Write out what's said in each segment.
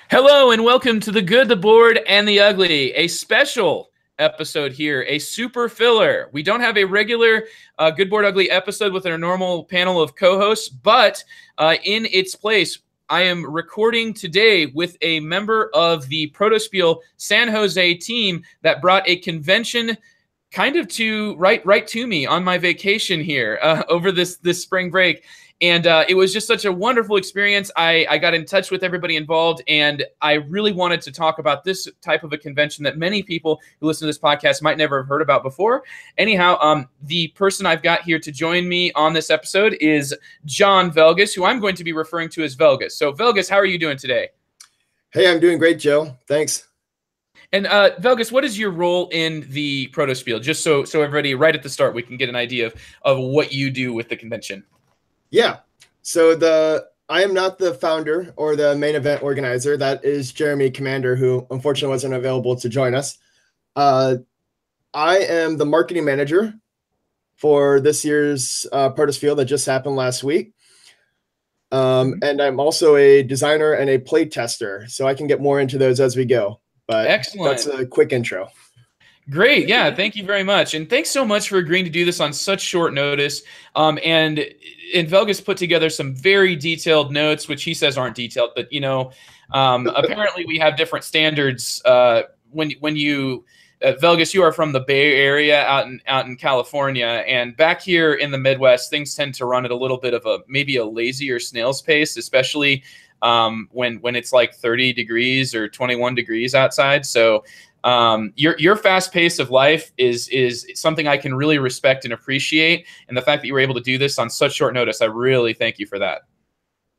Hello and welcome to The Good, the Bored, and the Ugly, a special episode here, a super filler. We don't have a regular Good, Bored, Ugly episode with our normal panel of co-hosts, but in its place, I am recording today with a member of the Protospiel San Jose team that brought a convention kind of right to me on my vacation here over this spring break. And it was just such a wonderful experience. I got in touch with everybody involved, and I really wanted to talk about this type of a convention that many people who listen to this podcast might never have heard about before. Anyhow, the person I've got here to join me on this episode is John Velgus, who I'm going to be referring to as Velgus. So, Velgus, how are you doing today? Hey, I'm doing great, Joe. Thanks. And Velgus, what is your role in the Protospiel? Just so everybody right at the start, we can get an idea of what you do with the convention. Yeah. So I am not the founder or the main event organizer. That is Jeremy Commandeur, who unfortunately wasn't available to join us. I am the marketing manager for this year's Protospiel that just happened last week. And I'm also a designer and a play tester, so I can get more into those as we go. But excellent. That's a quick intro. Great. Yeah. Thank you very much. And thanks so much for agreeing to do this on such short notice. And Velgus put together some very detailed notes, which he says aren't detailed, but apparently we have different standards. When you, Velgus, you are from the Bay Area out in California, and back here in the Midwest, things tend to run at a little bit of maybe a lazier snail's pace, especially when it's like 30 degrees or 21 degrees outside. So your fast pace of life is something I can really respect and appreciate. And the fact that you were able to do this on such short notice, I really thank you for that.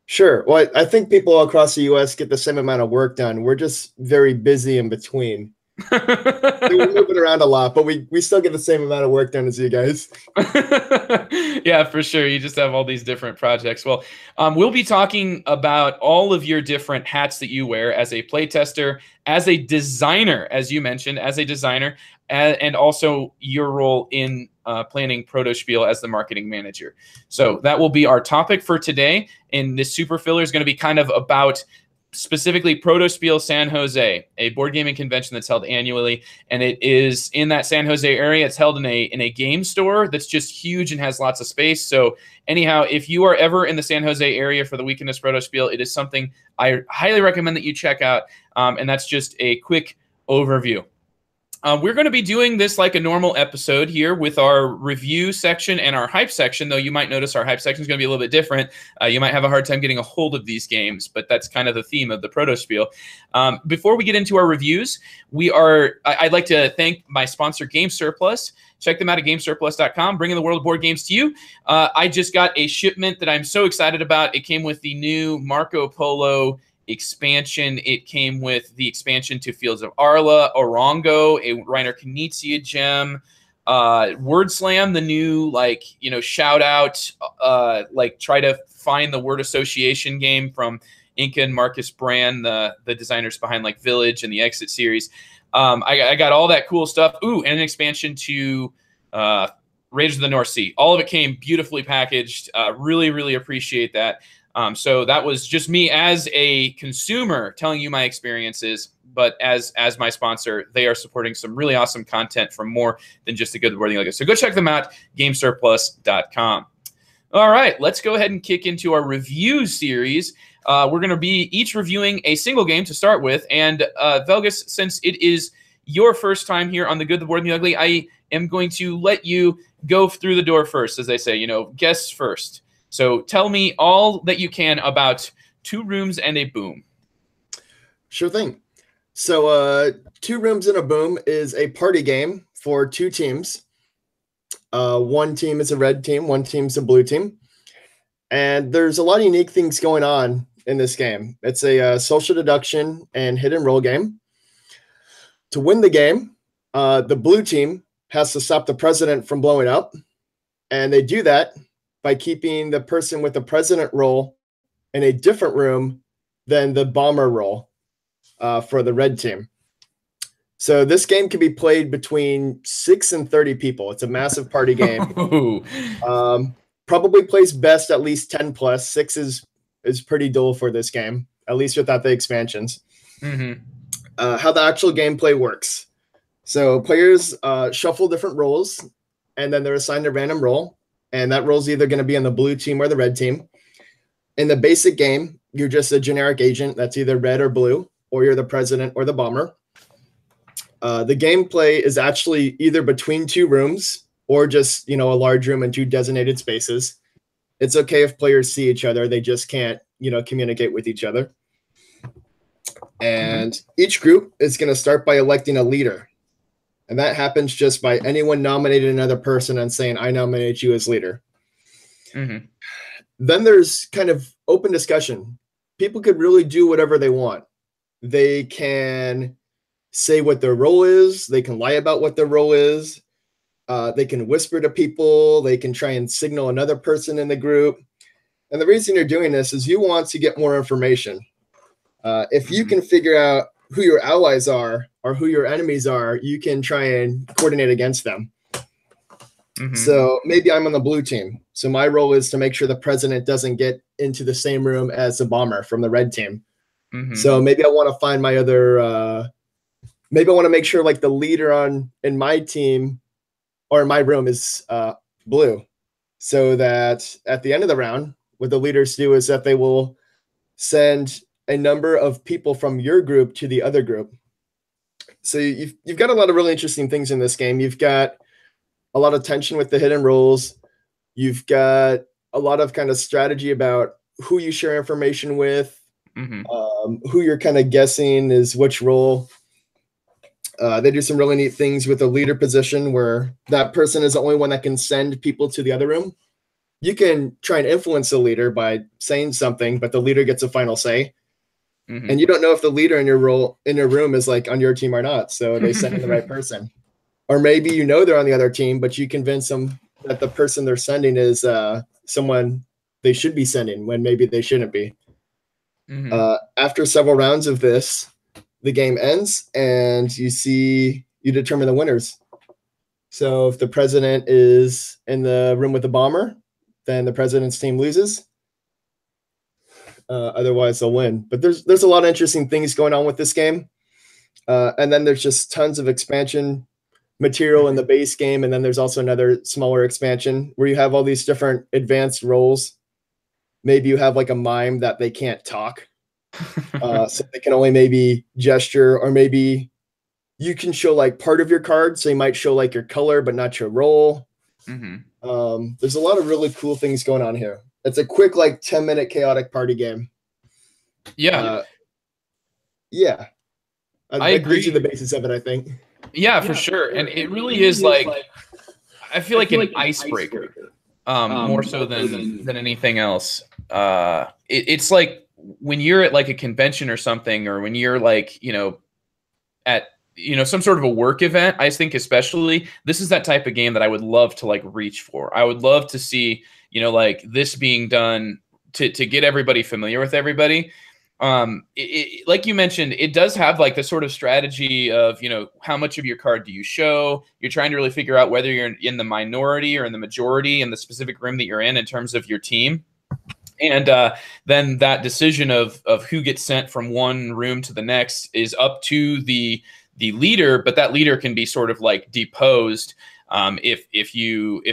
Sure. Well, I think people across the U.S. get the same amount of work done. We're just very busy in between. We're moving around a lot, but we still get the same amount of work done as you guys. Yeah, for sure. You just have all these different projects. Well, we'll be talking about all of your different hats that you wear as a playtester, as a designer, as you mentioned, as a designer, and also your role in planning Protospiel as the marketing manager. So that will be our topic for today. And this super filler is going to be kind of about specifically Protospiel San Jose, a board gaming convention that's held annually, and it is in that San Jose area. It's held in a game store that's just huge and has lots of space. So anyhow, if you are ever in the San Jose area for the weekend of Protospiel, it is something I highly recommend that you check out, and that's just a quick overview. We're going to be doing this like a normal episode here with our review section and our hype section, though you might notice our hype section is going to be a little bit different. You might have a hard time getting a hold of these games, but that's kind of the theme of the Protospiel. Before we get into our reviews, I'd like to thank my sponsor, Game Surplus. Check them out at gamesurplus.com, bringing the world of board games to you. I just got a shipment that I'm so excited about. It came with the new Marco Polo expansion. It came with the expansion to Fields of Arla, Orongo, a Reiner Knizia gem, Word Slam, the new shout out, try to find the word association game from Inca and Marcus Brand, the designers behind like Village and the Exit series. I got all that cool stuff. Ooh, and an expansion to Raiders of the North Sea. All of it came beautifully packaged. Really, really appreciate that. So that was just me as a consumer telling you my experiences, but as my sponsor, they are supporting some really awesome content from more than just a good wording like this. So go check them out, gamesurplus.com. All right, let's go ahead and kick into our review series. We're going to be each reviewing a single game to start with. And Velgus, since it is your first time here on The Good, the Bored, and the Ugly, I am going to let you go through the door first, as they say, guests first. So tell me all that you can about Two Rooms and a Boom. Sure thing. So Two Rooms and a Boom is a party game for two teams. One team is a red team, one team's a blue team. And there's a lot of unique things going on in this game. It's a social deduction and hit and roll game. To win the game, the blue team has to stop the president from blowing up. And they do that by keeping the person with the president role in a different room than the bomber role for the red team. So this game can be played between 6 and 30 people. It's a massive party game. Probably plays best at least 10 plus. 6 is pretty dull for this game, at least without the expansions. How the actual gameplay works. So players shuffle different roles, and then they're assigned a random role, and that role is either going to be on the blue team or the red team. In the basic game, you're just a generic agent that's either red or blue, or you're the president or the bomber. The gameplay is actually either between two rooms or just, a large room and two designated spaces. It's okay if players see each other. They just can't, communicate with each other. And each group is going to start by electing a leader. And that happens just by anyone nominating another person and saying, I nominate you as leader. Then there's kind of open discussion. People could really do whatever they want. They can say what their role is. They can lie about what their role is. They can whisper to people. They can try and signal another person in the group. And the reason you're doing this is you want to get more information. If you can figure out who your allies are or who your enemies are, you can try and coordinate against them. So maybe I'm on the blue team. So my role is to make sure the president doesn't get into the same room as the bomber from the red team. So maybe I want to find my other, maybe I want to make sure like the leader in my team or in my room is blue. So that at the end of the round, what the leaders do is that they will send a number of people from your group to the other group. So you've got a lot of really interesting things in this game. You've got a lot of tension with the hidden roles. You've got a lot of kind of strategy about who you share information with, who you're kind of guessing is which role. They do some really neat things with the leader position where that person is the only one that can send people to the other room. You can try and influence the leader by saying something, but the leader gets a final say. And you don't know if the leader in your room is like on your team or not. So they send in the right person. Or maybe they're on the other team, but you convince them that the person they're sending is someone they should be sending when maybe they shouldn't be. After several rounds of this, the game ends and you determine the winners. So if the president is in the room with the bomber, then the president's team loses. Otherwise they'll win. But there's a lot of interesting things going on with this game. And then there's just tons of expansion material in the base game. And then there's also another smaller expansion where you have all these different advanced roles. Maybe you have like a mime that they can't talk. So they can only maybe gesture, or maybe you can show like part of your card. So you might show like your color, but not your role. There's a lot of really cool things going on here. It's a quick, like 10-minute chaotic party game. Yeah. I agree. You the basis of it, I think. Yeah, for sure. And it really is like, I feel like an icebreaker, more so than anything else. It's like when you're at like a convention or something, or when you're like, at some sort of a work event, I think especially this is that type of game that I would love to like reach for. I would love to see, like this being done to get everybody familiar with everybody. Like you mentioned, it does have like the sort of strategy of, how much of your card do you show? You're trying to really figure out whether you're in the minority or in the majority in the specific room that you're in terms of your team. And then that decision of who gets sent from one room to the next is up to the leader, but that leader can be sort of like deposed if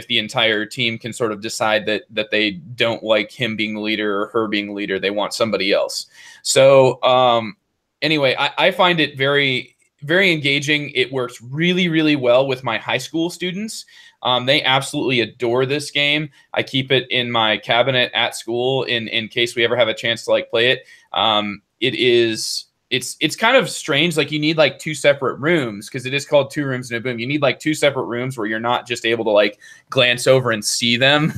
the entire team can sort of decide that they don't like him being the leader or her being the leader, they want somebody else. So anyway, I find it very, very engaging. It works really, really well with my high school students. They absolutely adore this game. I keep it in my cabinet at school in case we ever have a chance to like play it. It's kind of strange. Like you need like two separate rooms because it is called Two Rooms in a Boom. You need like two separate rooms where you're not just able to like glance over and see them,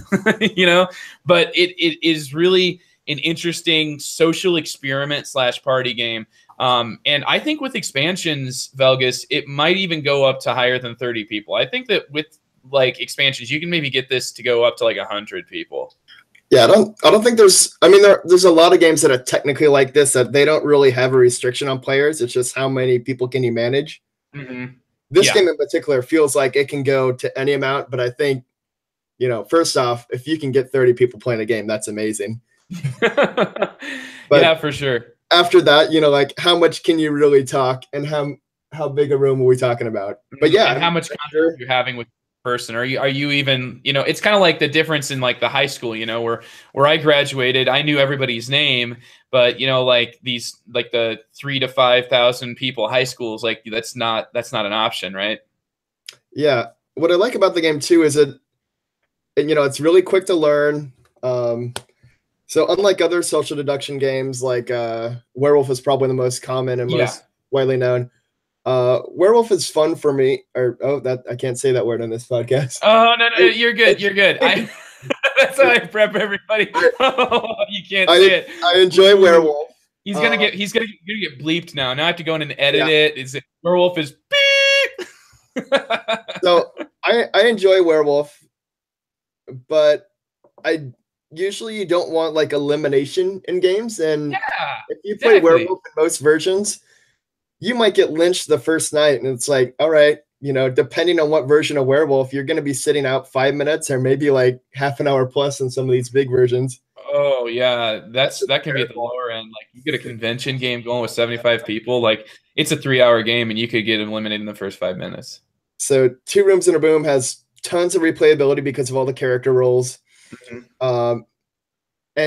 but it is really an interesting social experiment / party game. And I think with expansions, Velgus, it might even go up to higher than 30 people. I think that with like expansions, you can maybe get this to go up to like 100 people. Yeah, I don't think there's a lot of games that are technically like this that they don't really have a restriction on players. It's just how many people can you manage. This game in particular feels like it can go to any amount, but I think, first off, if you can get 30 people playing a game, that's amazing. Yeah, for sure. after that, you know, like how much can you really talk, and how big a room are we talking about? But yeah, And how much contact you're having with the person? Are you even, you know, it's kind of like the difference in like the high school, you know, where I graduated, I knew everybody's name, but you know, like these, like the 3,000 to 5,000 people high schools, like that's not an option, right? Yeah. What I like about the game too is you know, it's really quick to learn. So unlike other social deduction games, like Werewolf is probably the most common and Yeah. most widely known. Werewolf is fun for me. Or that I can't say that word on this podcast. Oh no, you're good. You're good. That's how I prep everybody. You can't say it. I enjoy Werewolf. He's gonna get bleeped now. Now I have to go in and edit it. Is it Werewolf is beep? So I enjoy Werewolf, but I usually don't want like elimination in games. And if you play Werewolf in most versions, you might get lynched the first night, and it's like, all right, you know, depending on what version of Werewolf, you're going to be sitting out 5 minutes or maybe like half an hour plus in some of these big versions. Oh yeah, that can be at the lower end. Like you get a convention game going with 75 people, like it's a 3-hour game, and you could get eliminated in the first 5 minutes. So Two Rooms in a Boom has tons of replayability because of all the character roles. And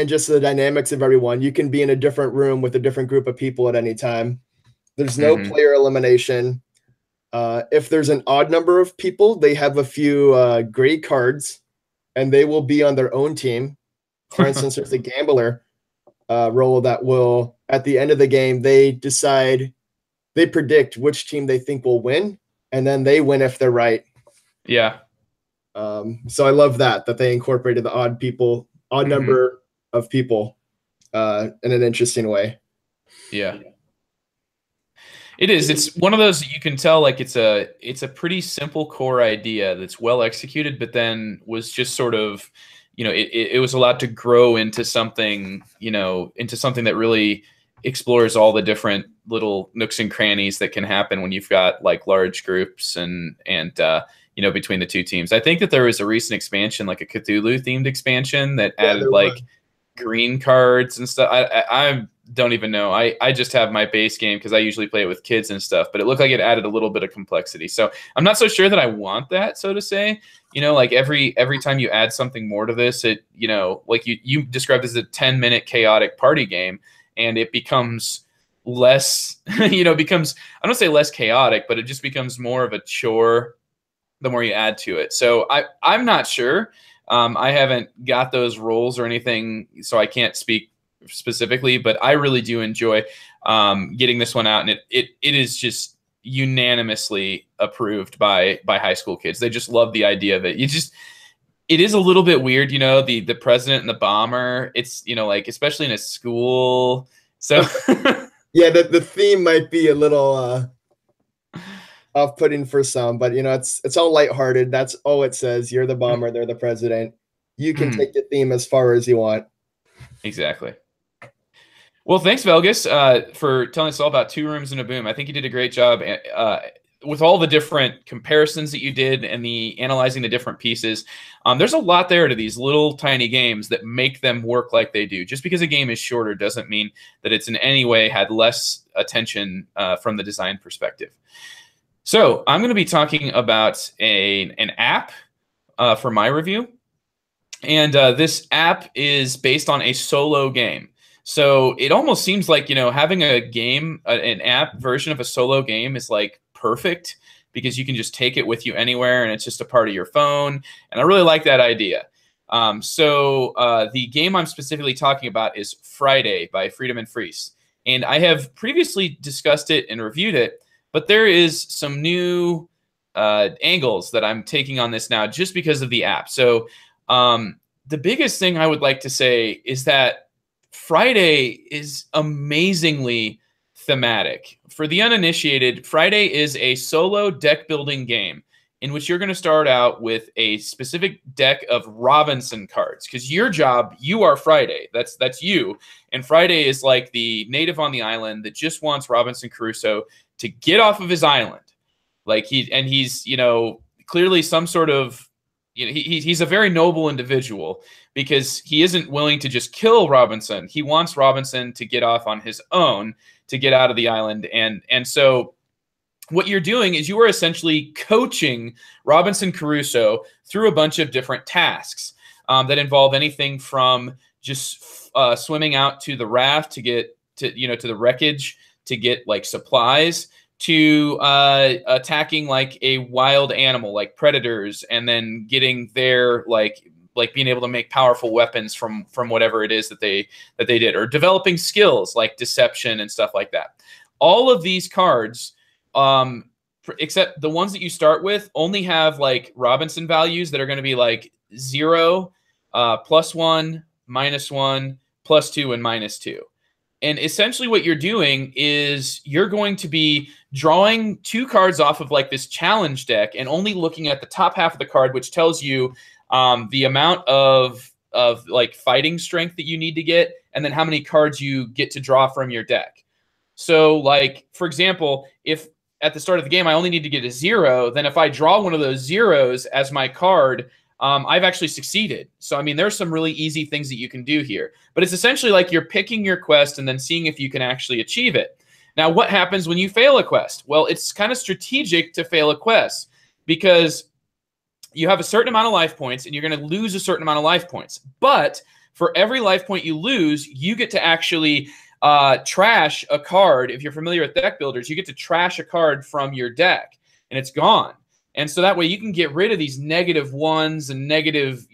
just the dynamics of everyone. You can be in a different room with a different group of people at any time. There's no player elimination. If there's an odd number of people, they have a few gray cards, and they will be on their own team. For instance, there's a gambler role that will, at the end of the game, they predict which team they think will win, and then they win if they're right. Yeah. So I love that they incorporated the odd number of people in an interesting way. Yeah. It is. It's one of those that you can tell, like it's a pretty simple core idea that's well executed, but then was just sort of, you know, it was allowed to grow into something, you know, into something that really explores all the different little nooks and crannies that can happen when you've got like large groups and you know, between the two teams. I think that there was a recent expansion, like a Cthulhu themed expansion that added like green cards and stuff. I don't even know. I just have my base game because I usually play it with kids and stuff, but it looked like it added a little bit of complexity. So I'm not so sure that I want that, so to say. You know, like every time you add something more to this, it, you know, like you described as a 10-minute chaotic party game, and it becomes less, you know, becomes, I don't say less chaotic, but it just becomes more of a chore the more you add to it. So I'm not sure. I haven't got those roles or anything, so I can't speak specifically, but I really do enjoy getting this one out, and it is just unanimously approved by high school kids. They just love the idea of it. It is a little bit weird, you know, the president and the bomber. It's, you know, like especially in a school. So yeah, the theme might be a little off-putting for some, but you know, it's all lighthearted. That's all it says. You're the bomber, they're the president. You can take the theme as far as you want. Exactly. Well, thanks, Velgus, for telling us all about Two Rooms in a Boom. I think you did a great job with all the different comparisons that you did and the analyzing the different pieces. There's a lot there to these little tiny games that make them work like they do. Just because a game is shorter doesn't mean that it's in any way had less attention from the design perspective. So I'm going to be talking about an app for my review. And this app is based on a solo game. So it almost seems like, you know, having a game, an app version of a solo game is like perfect because you can just take it with you anywhere and it's just a part of your phone. And I really like that idea. So the game I'm specifically talking about is Friday by Freedom and Freeze. And I have previously discussed it and reviewed it, but there is some new angles that I'm taking on this now just because of the app. So the biggest thing I would like to say is that Friday is amazingly thematic. For the uninitiated, Friday is a solo deck building game in which you're going to start out with a specific deck of Robinson cards because your job, you are Friday. That's you. And Friday is like the native on the island that just wants Robinson Crusoe to get off of his island. Like he's, you know, clearly some sort of, he's a very noble individual because he isn't willing to just kill Robinson. He wants Robinson to get off on his own, to get out of the island. And so what you're doing is you are essentially coaching Robinson Crusoe through a bunch of different tasks that involve anything from just swimming out to the raft to get to the wreckage to get like supplies, to attacking like a wild animal like predators, and then getting their like being able to make powerful weapons from whatever it is that they did, or developing skills like deception and stuff like that. All of these cards, except the ones that you start with, only have like Robinson values that are going to be like 0, +1, -1, +2, and -2. And essentially what you're doing is you're going to be drawing 2 cards off of like this challenge deck and only looking at the top half of the card, which tells you the amount of like fighting strength that you need to get, and then how many cards you get to draw from your deck. So like, for example, if at the start of the game I only need to get a 0, then if I draw one of those 0s as my card, I've actually succeeded. So, I mean, there's some really easy things that you can do here. But it's essentially like you're picking your quest and then seeing if you can actually achieve it. Now, what happens when you fail a quest? Well, it's kind of strategic to fail a quest because you have a certain amount of life points and you're going to lose a certain amount of life points. But for every life point you lose, you get to actually trash a card. If you're familiar with deck builders, you get to trash a card from your deck and it's gone. And so that way you can get rid of these -1s and negative,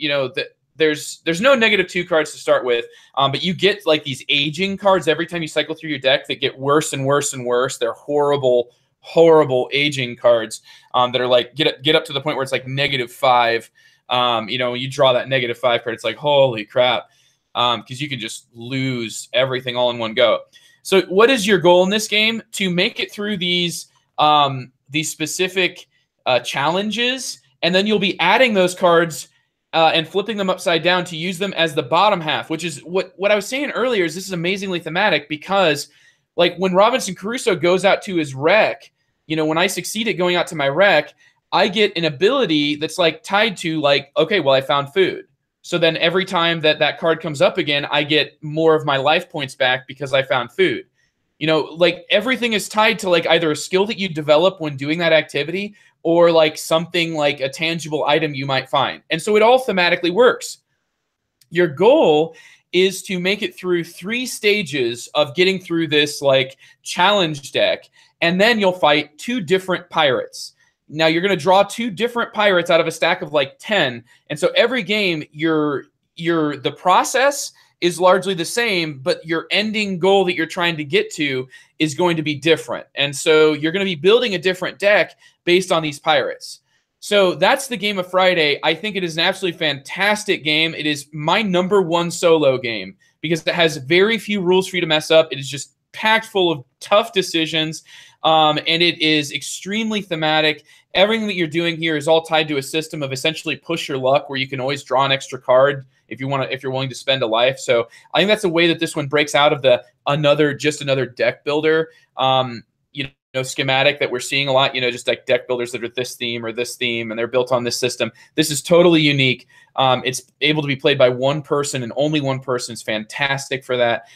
there's no -2 cards to start with, but you get like these aging cards every time you cycle through your deck that get worse and worse and worse. They're horrible, horrible aging cards that are like get up to the point where it's like -5. You draw that -5 card, it's like, holy crap, because you can just lose everything all in one go. So what is your goal in this game? To make it through these specific challenges, and then you'll be adding those cards and flipping them upside down to use them as the bottom half, which is what I was saying earlier. Is this is amazingly thematic because, like, when Robinson Crusoe goes out to his wreck, when I succeed at going out to my wreck, I get an ability that's like tied to like, okay, well, I found food. So then every time that card comes up again, I get more of my life points back because I found food. Like everything is tied to like either a skill that you develop when doing that activity or like something like a tangible item you might find. And so it all thematically works. Your goal is to make it through 3 stages of getting through this like challenge deck, and then you'll fight 2 different pirates. Now you're going to draw 2 different pirates out of a stack of like 10. And so every game the process is largely the same, but your ending goal that you're trying to get to is going to be different. And so you're going to be building a different deck based on these pirates. So that's the game of Friday. I think it is an absolutely fantastic game. It is my #1 solo game because it has very few rules for you to mess up. It is just packed full of tough decisions, and it is extremely thematic. Everything that you're doing here is all tied to a system of essentially push your luck, where you can always draw an extra card if you're willing to spend a life. So I think that's a way that this one breaks out of the just another deck builder schematic that we're seeing a lot. Just like deck builders that are this theme or this theme, and they're built on this system. This is totally unique. It's able to be played by one person and only one person. It's fantastic for that.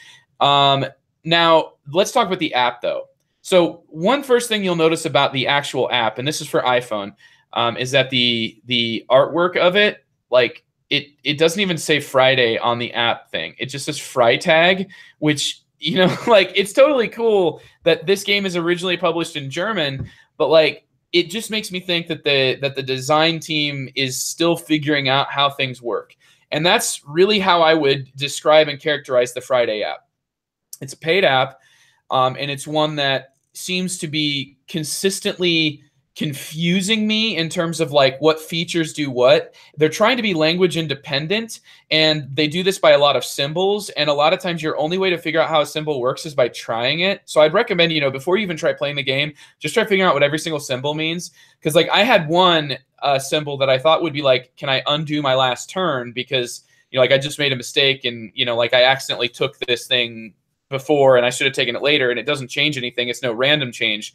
Now let's talk about the app though. So first thing you'll notice about the actual app, and this is for iPhone, is that the artwork of it, like it doesn't even say Friday on the app thing. It just says Freitag, which, like, it's totally cool that this game is originally published in German, but like it just makes me think that the design team is still figuring out how things work. And that's really how I would describe and characterize the Friday app. It's a paid app. And it's one that seems to be consistently confusing me in terms of like what features do what. They're trying to be language independent, and they do this by a lot of symbols. And a lot of times your only way to figure out how a symbol works is by trying it. So I'd recommend, before you even try playing the game, just try figuring out what every single symbol means. Because like I had one symbol that I thought would be like, can I undo my last turn? Because, like I just made a mistake and, like I accidentally took this thing before and I should have taken it later, and it doesn't change anything. It's no random change.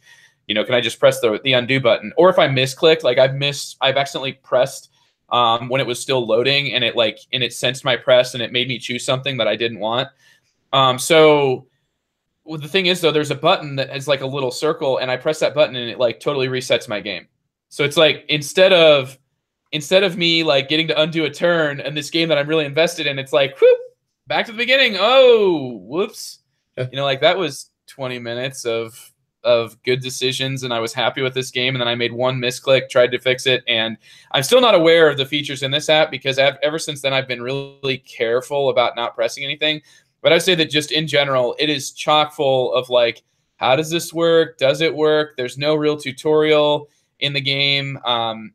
Can I just press the undo button? Or if I misclick, like I've accidentally pressed when it was still loading, and it sensed my press and it made me choose something that I didn't want. So well, the thing is, though, there's a button that is like a little circle, and I press that button and it like totally resets my game. So it's like instead of me like getting to undo a turn in this game that I'm really invested in, it's like whoop, back to the beginning. Oh, whoops. Like that was 20 minutes of good decisions, and I was happy with this game, and then I made one misclick, tried to fix it, and I'm still not aware of the features in this app because ever since then I've been really careful about not pressing anything. But I'd say that just in general, it is chock full of like, how does this work? Does it work? There's no real tutorial in the game.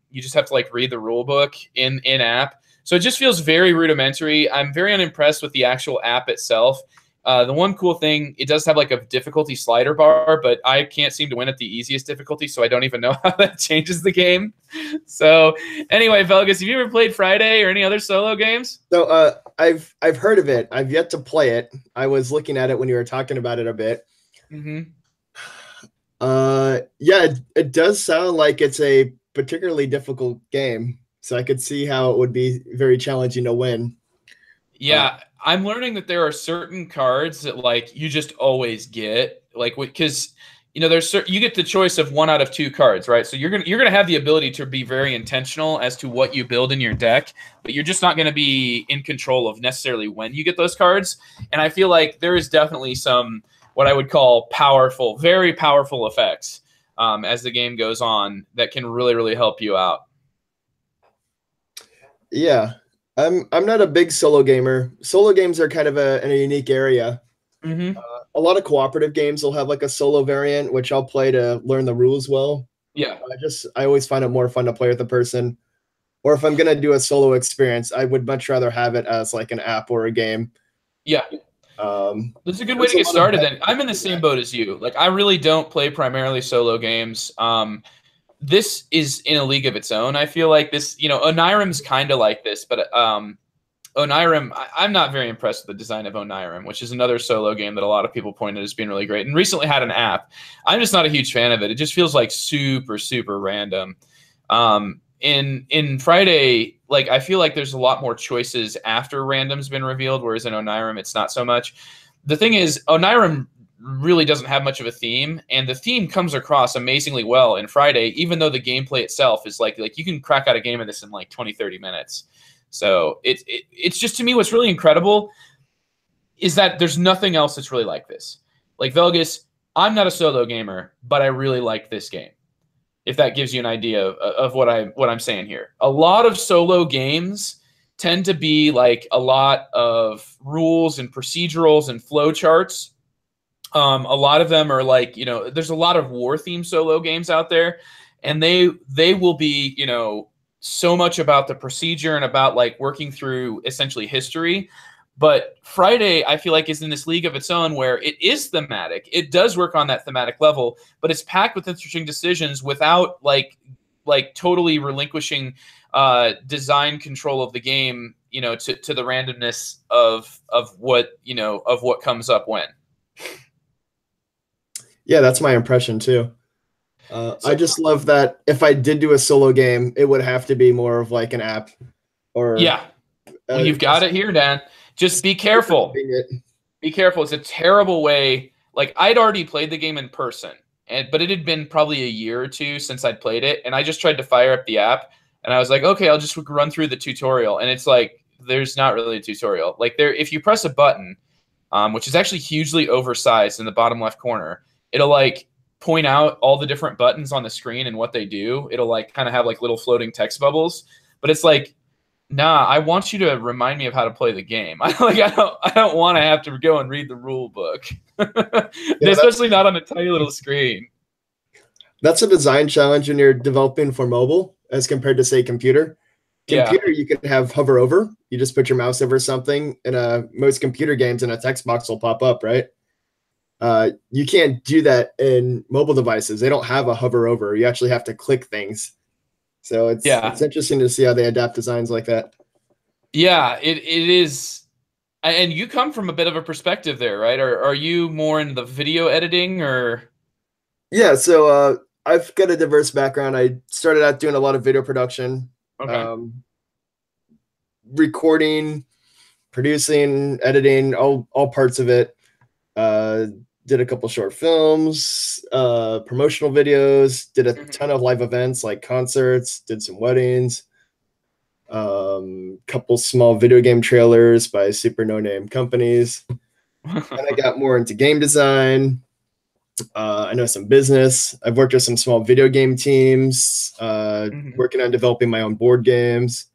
You just have to like read the rule book in app. So it just feels very rudimentary. I'm very unimpressed with the actual app itself. The one cool thing, it does have like a difficulty slider bar, but I can't seem to win at the easiest difficulty, so I don't even know how that changes the game. So anyway, Velgus, have you ever played Friday or any other solo games? So I've heard of it. I've yet to play it. I was looking at it when you were talking about it a bit. Mm-hmm. Yeah, it does sound like it's a particularly difficult game, so I could see how it would be very challenging to win. Yeah, I'm learning that there are certain cards that like you just always get, like because there's you get the choice of 1 out of 2 cards, right? So you're gonna have the ability to be very intentional as to what you build in your deck, but you're just not gonna be in control of necessarily when you get those cards. And I feel like there is definitely some what I would call powerful, very powerful effects as the game goes on that can really, really help you out. Yeah. I'm not a big solo gamer. Solo games are kind of in a unique area. Mm-hmm. A lot of cooperative games will have like a solo variant, which I'll play to learn the rules well. Yeah. I always find it more fun to play with a person. Or if I'm gonna do a solo experience, I would much rather have it as like an app or a game. Yeah. That's a good way to get started. Then I'm in the same boat as you. Like I really don't play primarily solo games. This is in a league of its own. I feel like this, Onirim's kind of like this, but Onirim, I'm not very impressed with the design of Onirim, which is another solo game that a lot of people pointed as being really great and recently had an app. I'm just not a huge fan of it. It just feels like super, super random. In Friday, like I feel like there's a lot more choices after random's been revealed, whereas in Onirim, it's not so much. The thing is, Onirim really doesn't have much of a theme, and the theme comes across amazingly well in Friday, even though the gameplay itself is like you can crack out a game of this in like 20-30 minutes. So it's just, to me, what's really incredible is that there's nothing else that's really like this. Like Velgus, I'm not a solo gamer, but I really like this game. If that gives you an idea of what I'm saying here. A lot of solo games tend to be like a lot of rules and procedurals and flow charts. A lot of them are like, there's a lot of war-themed solo games out there, and they will be, so much about the procedure and about like working through essentially history. But Friday, I feel like, is in this league of its own where it is thematic. It does work on that thematic level, but it's packed with interesting decisions without like totally relinquishing design control of the game, to the randomness of what comes up when. Yeah, that's my impression too. I just love that if I did do a solo game, it would have to be more of like an app or. Yeah. Well, you've got it here, Dan. Just be careful. Be careful. It's a terrible way. Like I'd already played the game in person, but it had been probably a year or two since I'd played it. And I just tried to fire up the app and I was like, okay, I'll just run through the tutorial. And it's like, there's not really a tutorial. Like if you press a button, which is actually hugely oversized in the bottom left corner, it'll like point out all the different buttons on the screen and what they do. It'll like kind of have like little floating text bubbles, but it's like, nah, I want you to remind me of how to play the game. I don't want to have to go and read the rule book, especially not on a tiny little screen. That's a design challenge when you're developing for mobile as compared to, say, computer. Computer, you can have hover over. You just put your mouse over something, and most computer games and a text box will pop up, right? You can't do that in mobile devices. They don't have a hover over. You actually have to click things. So it's interesting to see how they adapt designs like that. Yeah, it is. And you come from a bit of a perspective there, right? Are you more in the video editing or? Yeah, so I've got a diverse background. I started out doing a lot of video production. Okay. recording, producing, editing, all parts of it. Did a couple short films, promotional videos, did a ton of live events like concerts, did some weddings, couple small video game trailers by super no-name companies. And I got more into game design. I know some business. I've worked with some small video game teams, working on developing my own board games.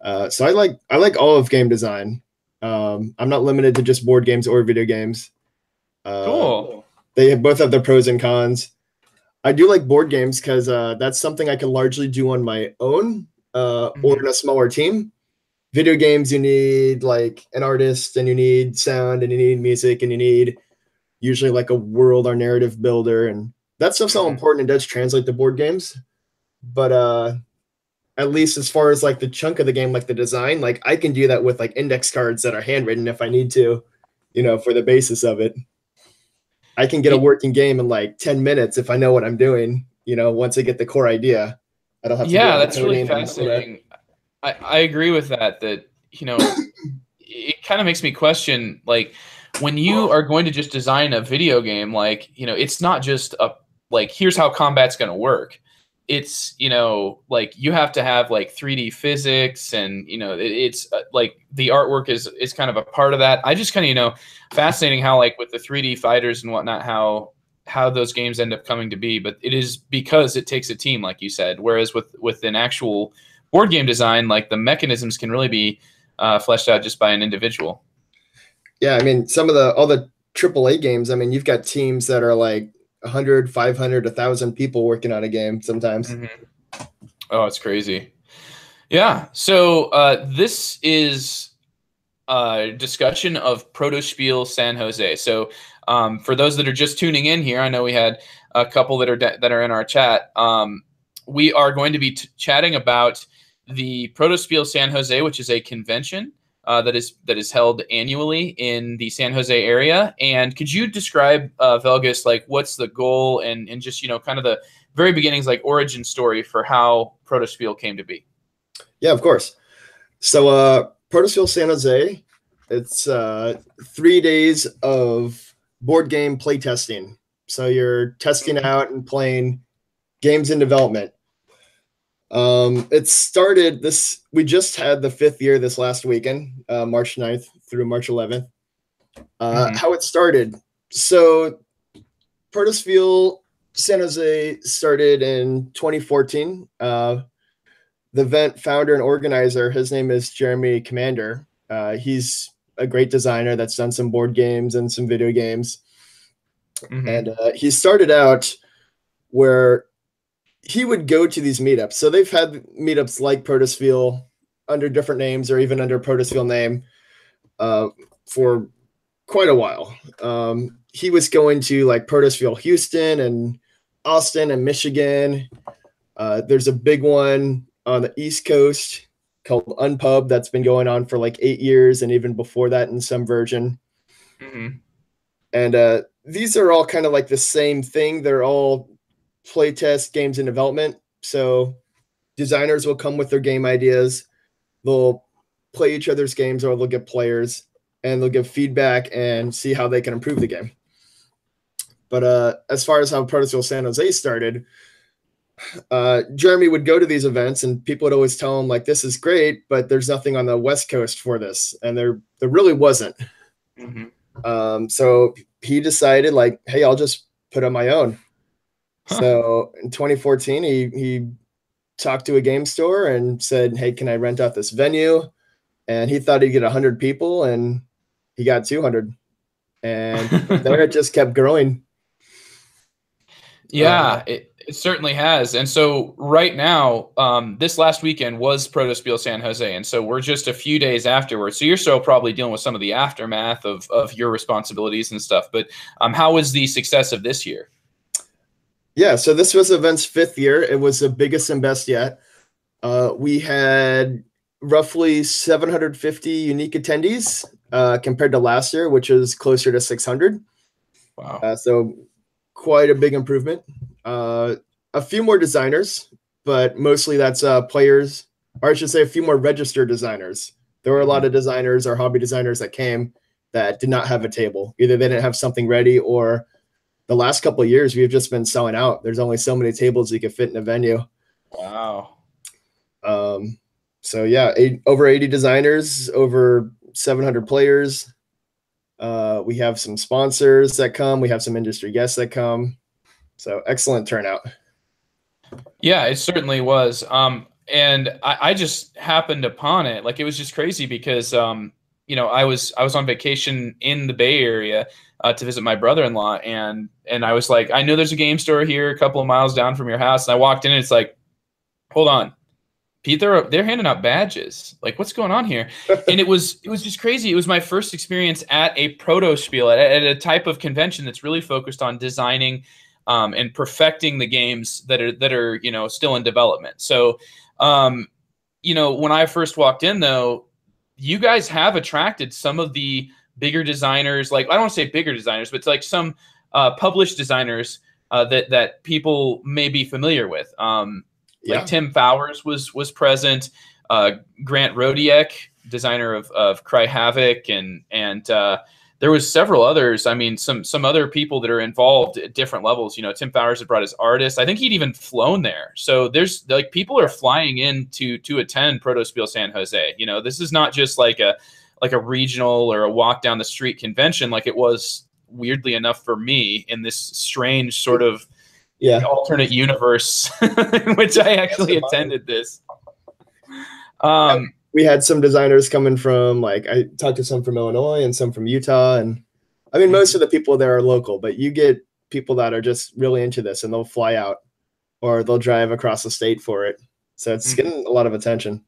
So I like all of game design. I'm not limited to just board games or video games. Cool. They both have their pros and cons. I do like board games because that's something I can largely do on my own or in a smaller team. Video games, you need like an artist, and you need sound, and you need music, and you need usually like a world or narrative builder, and that stuff's all important and does translate to board games. But at least as far as like the chunk of the game, like the design, like I can do that with like index cards that are handwritten if I need to, for the basis of it. I can get a working game in like 10 minutes if I know what I'm doing, once I get the core idea. I don't have to do that's really fascinating. I agree with that, it kind of makes me question, like, when you are going to just design a video game, like, it's not just here's how combat's going to work. It's, like you have to have like 3D physics, and, it's like the artwork is kind of a part of that. I just kind of, fascinating how like with the 3D fighters and whatnot, how those games end up coming to be. But it is because it takes a team, like you said, whereas with an actual board game design, like the mechanisms can really be fleshed out just by an individual. Yeah, I mean, all the AAA games, I mean, you've got teams that are like 100, 500, 1,000 people working on a game sometimes. Oh, it's crazy. Yeah. So this is a discussion of Protospiel San Jose. So for those that are just tuning in here, I know we had a couple that are in our chat. We are going to be chatting about the Protospiel San Jose, which is a convention that is held annually in the San Jose area. And could you describe, Velgus, like what's the goal and just, kind of the very beginnings, like origin story for how Protospiel came to be? Yeah, of course. So Protospiel San Jose, it's 3 days of board game playtesting. So you're testing out and playing games in development. It started we just had the 5th year this last weekend, March 9th through March 11th. How it started. So Protospiel San Jose started in 2014. The event founder and organizer, his name is Jeremy Commandeur. He's a great designer that's done some board games and some video games. And he started out where he would go to these meetups. So they've had meetups like Protospiel under different names or even under Protospiel name for quite a while. He was going to like Protospiel Houston and Austin and Michigan. There's a big one on the East Coast called Unpub that's been going on for like 8 years, and even before that in some version. And these are all kind of like the same thing. They're all playtest games in development. So designers will come with their game ideas. They'll play each other's games, or they'll get players, and they'll give feedback and see how they can improve the game. But as far as how Protospiel San Jose started, Jeremy would go to these events, and people would always tell him like, this is great, but there's nothing on the West Coast for this. And there really wasn't. So he decided like, hey, I'll just put on my own. So in 2014, he talked to a game store and said, hey, can I rent out this venue? And he thought he'd get 100 people, and he got 200. And there it just kept growing. Yeah, it certainly has. And so right now, this last weekend was Protospiel San Jose. And so we're just a few days afterwards. So you're still probably dealing with some of the aftermath of your responsibilities and stuff. But how was the success of this year? Yeah, so this was the event's 5th year. It was the biggest and best yet. We had roughly 750 unique attendees compared to last year, which is closer to 600. Wow. So quite a big improvement. A few more designers, but mostly that's players or I should say a few more registered designers. There were a lot of designers or hobby designers that came that did not have a table. Either they didn't have something ready, or the last couple of years we've just been selling out. There's only so many tables you can fit in a venue. Wow. So yeah, over 80 designers, over 700 players. We have some sponsors that come. We have some industry guests that come. So excellent turnout. Yeah, it certainly was. And I just happened upon it. Like, it was just crazy because, you know, I was on vacation in the Bay Area to visit my brother-in-law, and I was like, I know there's a game store here a couple of miles down from your house. And I walked in and it's like, hold on, Pete, they're handing out badges. Like, what's going on here? And it was just crazy. It was my first experience at a Protospiel, at a type of convention that's really focused on designing and perfecting the games that are you know, still in development. So, you know, when I first walked in, though, you guys have attracted some of the bigger designers. Like, I don't want to say bigger designers, but it's like some published designers that people may be familiar with. Like Tim Fowers was present, Grant Rodiek, designer of Cry Havoc, and there was several others. I mean, some other people that are involved at different levels. You know, Tim Fowers had brought his artists. I think he'd even flown there. So there's like, people are flying in to attend Protospiel San Jose. You know, this is not just like a regional or a walk down the street convention like it was, weirdly enough, for me, in this strange sort of alternate universe in which I actually attended this. We had some designers coming from, like, I talked to some from Illinois and some from Utah. And I mean, most of the people there are local, but you get people that are just really into this and they'll fly out or they'll drive across the state for it. So it's getting a lot of attention.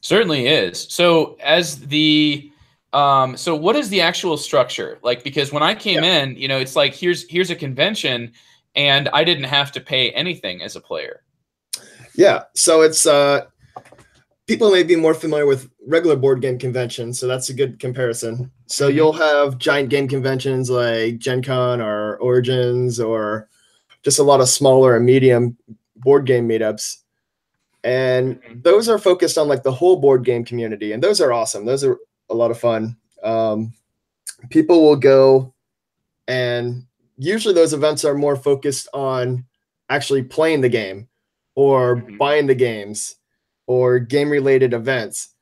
Certainly is. So as the, so what is the actual structure? Like, because when I came in, you know, it's like, here's a convention and I didn't have to pay anything as a player. Yeah. So it's, people may be more familiar with regular board game conventions, so that's a good comparison. So you'll have giant game conventions like Gen Con or Origins, or just a lot of smaller and medium board game meetups. And those are focused on like the whole board game community, and those are awesome. Those are a lot of fun. People will go, and usually those events are more focused on actually playing the game or buying the games or game-related events,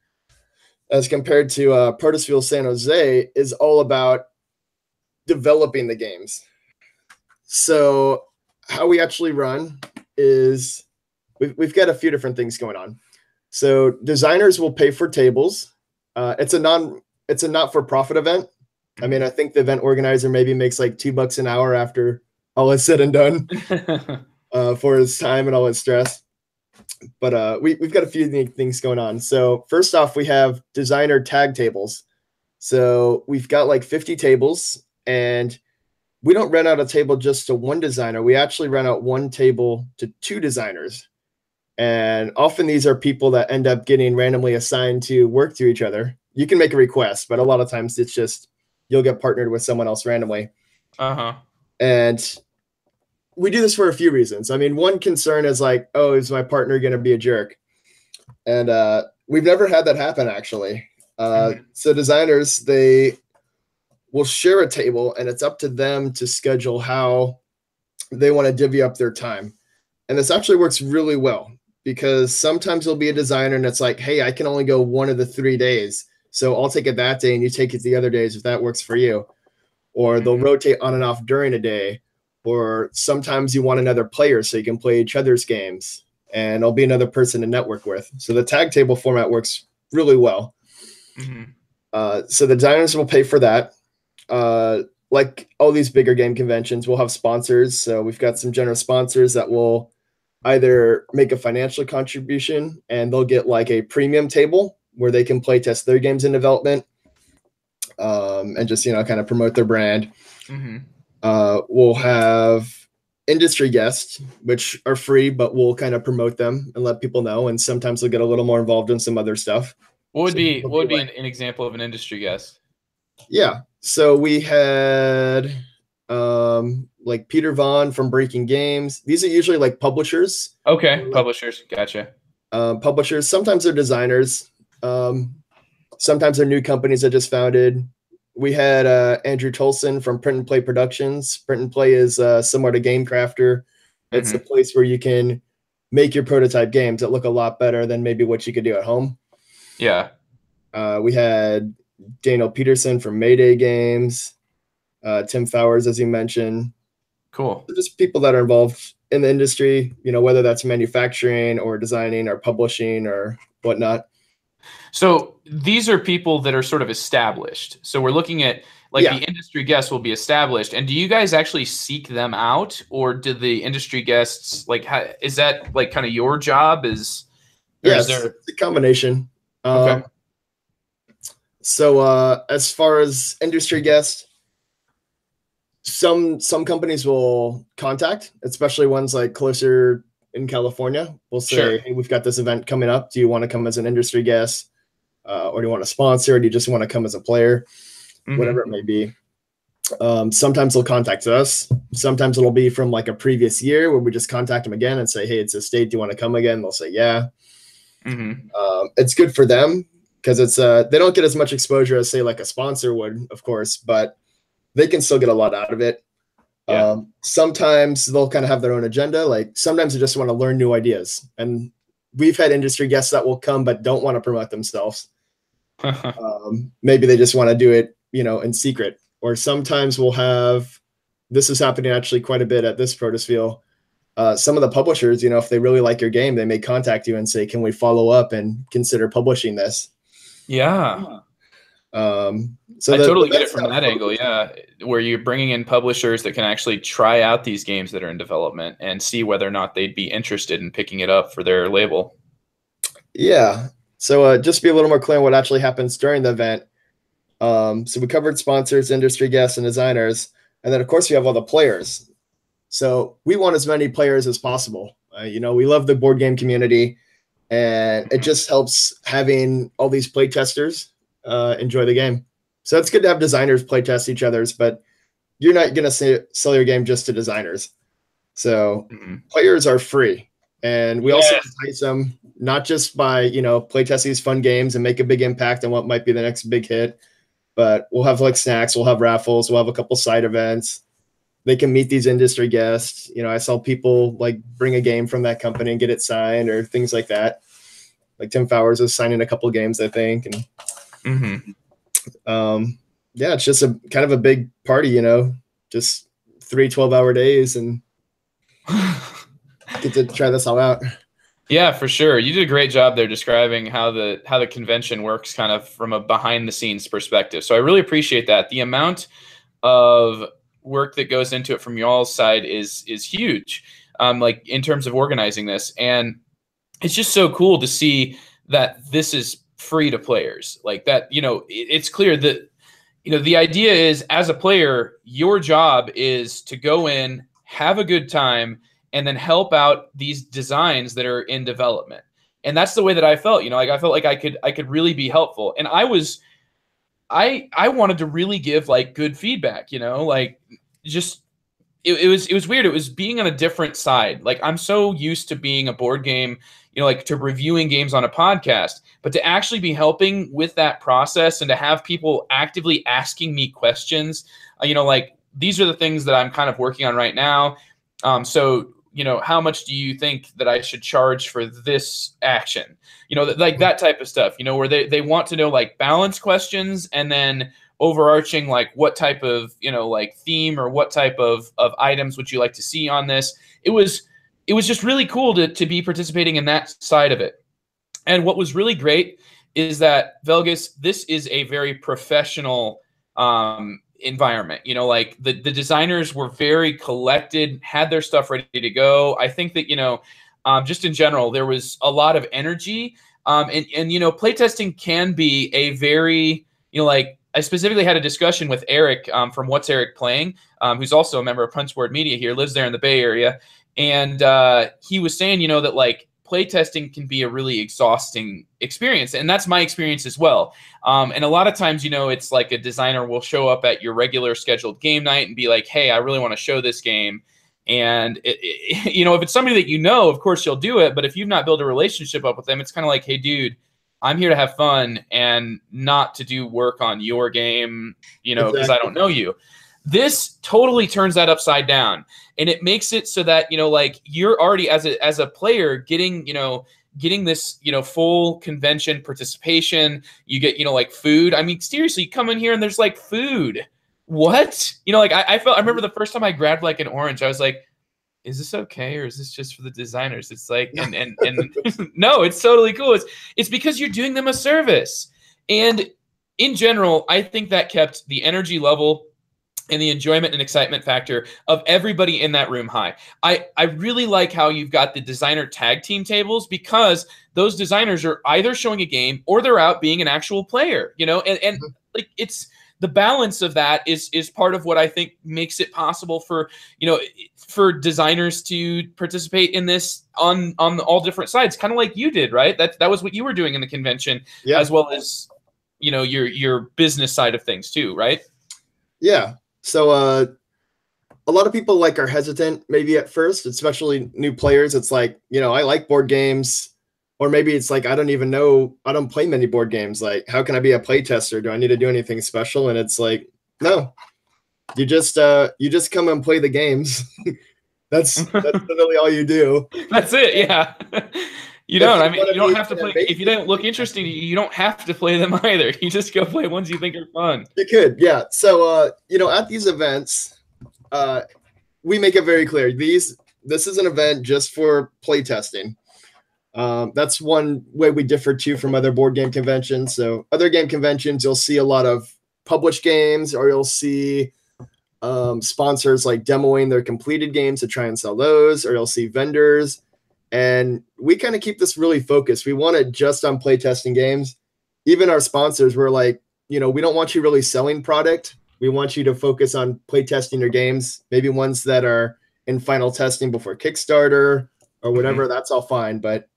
as compared to Protospiel San Jose is all about developing the games. So how we actually run is we've got a few different things going on. So designers will pay for tables. It's a not-for-profit event. I mean, I think the event organizer maybe makes like $2 an hour after all is said and done for his time and all his stress. But we've got a few unique things going on. So first off, we have designer tag tables. So we've got like 50 tables, and we don't rent out a table just to one designer. We actually rent out one table to two designers. And often these are people that end up getting randomly assigned to work to each other. You can make a request, but a lot of times it's just you'll get partnered with someone else randomly. And we do this for a few reasons. I mean, one concern is like, oh, is my partner going to be a jerk? And we've never had that happen, actually. So designers, they will share a table, and it's up to them to schedule how they want to divvy up their time. And this actually works really well, because sometimes there'll be a designer and it's like, hey, I can only go one of the 3 days, so I'll take it that day and you take it the other days if that works for you. Or they'll rotate on and off during a day. Or sometimes you want another player so you can play each other's games, and there'll be another person to network with. So the tag table format works really well. So the designers will pay for that. Like all these bigger game conventions, we'll have sponsors. So we've got some generous sponsors that will either make a financial contribution, and they'll get like a premium table where they can play test their games in development, and just, you know, kind of promote their brand. We'll have industry guests, which are free, but we'll kind of promote them and let people know. And sometimes they'll get a little more involved in some other stuff. What would be an example of an industry guest? Yeah. So we had like Peter Vaughn from Breaking Games. These are usually like publishers. Okay, publishers. Gotcha. Publishers, sometimes they're designers. Sometimes they're new companies that just founded. We had Andrew Tolson from Print and Play Productions. Print and Play is similar to Game Crafter. It's a place where you can make your prototype games that look a lot better than maybe what you could do at home. Yeah. We had Daniel Peterson from Mayday Games, Tim Fowers, as you mentioned. Cool. So just people that are involved in the industry, whether that's manufacturing or designing or publishing or whatnot. So these are people that are sort of established. So we're looking at the industry guests will be established. And do you guys actually seek them out, or do the industry guests is that kind of your job? Is there it's a combination. Okay. So as far as industry guests, some companies will contact, especially ones like closer in California. We'll say, hey, we've got this event coming up. Do you want to come as an industry guest? Or do you want to sponsor? Or do you just want to come as a player? Whatever it may be. Sometimes they'll contact us. Sometimes it'll be from a previous year where we just contact them again and say, hey, it's a state. Do you want to come again? They'll say, yeah. It's good for them because it's they don't get as much exposure as say a sponsor would, of course, but they can still get a lot out of it. Yeah. Sometimes they'll kind of have their own agenda. Sometimes they just want to learn new ideas. And we've had industry guests that will come but don't want to promote themselves. Maybe they just want to do it, in secret. Or sometimes we'll have, this is happening actually quite a bit at this Protospiel. Some of the publishers, if they really like your game, they may contact you and say, can we follow up and consider publishing this? Yeah. So I totally get it from that angle. Yeah. Where you're bringing in publishers that can actually try out these games that are in development and see whether or not they'd be interested in picking it up for their label. Yeah. So just to be a little more clear on what actually happens during the event. So we covered sponsors, industry guests, and designers. And then, of course, we have all the players. So we want as many players as possible. We love the board game community. And it just helps having all these play testers enjoy the game. So it's good to have designers play test each other's, but you're not going to sell your game just to designers. So players are free. And we also entice them not just by, play test these fun games and make a big impact on what might be the next big hit, but we'll have snacks, we'll have raffles, we'll have a couple side events. They can meet these industry guests. I saw people bring a game from that company and get it signed or things like that. Tim Fowers was signing a couple games, I think. And it's just a kind of a big party, just 3 12-hour days and get to try this all out. Yeah, for sure. You did a great job there describing how the convention works kind of from a behind the scenes perspective. So I really appreciate that. The amount of work that goes into it from y'all's side is huge, in terms of organizing this. And it's just so cool to see that this is free to players that. It's clear that, the idea is as a player, your job is to go in, have a good time, and then help out these designs that are in development. And that's the way that I felt, I felt like I could really be helpful. And I wanted to really give good feedback, just, it was weird. It was being on a different side. I'm so used to being a board game, to reviewing games on a podcast, but to actually be helping with that process and to have people actively asking me questions, these are the things that I'm kind of working on right now. So, how much do you think that I should charge for this action? That type of stuff, where they want to know balance questions and then overarching what type of, theme or what type of items would you like to see on this? It was just really cool to be participating in that side of it. And what was really great is that Velgus, this is a very professional environment. The designers were very collected, had their stuff ready to go. I think that, just in general, there was a lot of energy. And playtesting can be a very, I specifically had a discussion with Eric from What's Eric Playing, who's also a member of Punchboard Media here, lives there in the Bay Area. And he was saying, that playtesting can be a really exhausting experience. And that's my experience as well. And a lot of times, it's a designer will show up at your regular scheduled game night and be like, hey, I really want to show this game. And if it's somebody that you know, of course you'll do it. But if you've not built a relationship up with them, it's kind of like, hey, dude, I'm here to have fun and not to do work on your game, because I don't know you. This totally turns that upside down, and it makes it so that like you're already as a player getting this full convention participation. You get like food. I mean, seriously, you come in here and there's like food. What? Like I remember the first time I grabbed like an orange, I was like, is this okay, or is this just for the designers? It's like, and no, it's totally cool. It's because you're doing them a service. And in general, I think that kept the energy level and the enjoyment and excitement factor of everybody in that room high. I really like how you've got the designer tag team tables, because those designers are either showing a game or they're out being an actual player, and like it's the balance of that is part of what I think makes it possible for designers to participate in this on all different sides, kind of like you did, right? That was what you were doing in the convention, as well as your business side of things too, right? Yeah. So a lot of people are hesitant maybe at first, especially new players. It's like, I like board games. Or maybe it's like, I don't play many board games. Like, how can I be a play tester? Do I need to do anything special? And it's like, no, you just come and play the games. That's literally all you do. That's it. Yeah. You don't have to play. If you don't look interesting, you don't have to play them either. You just go play ones you think are fun. You could. Yeah. So, at these events, we make it very clear. This is an event just for play testing. That's one way we differ too from other board game conventions. So other game conventions, you'll see a lot of published games, or you'll see sponsors like demoing their completed games to try and sell those, or you'll see vendors. And we kind of keep this really focused. We want it just on playtesting games. Even our sponsors were like, we don't want you really selling product. We want you to focus on playtesting your games, maybe ones that are in final testing before Kickstarter or whatever. That's all fine. But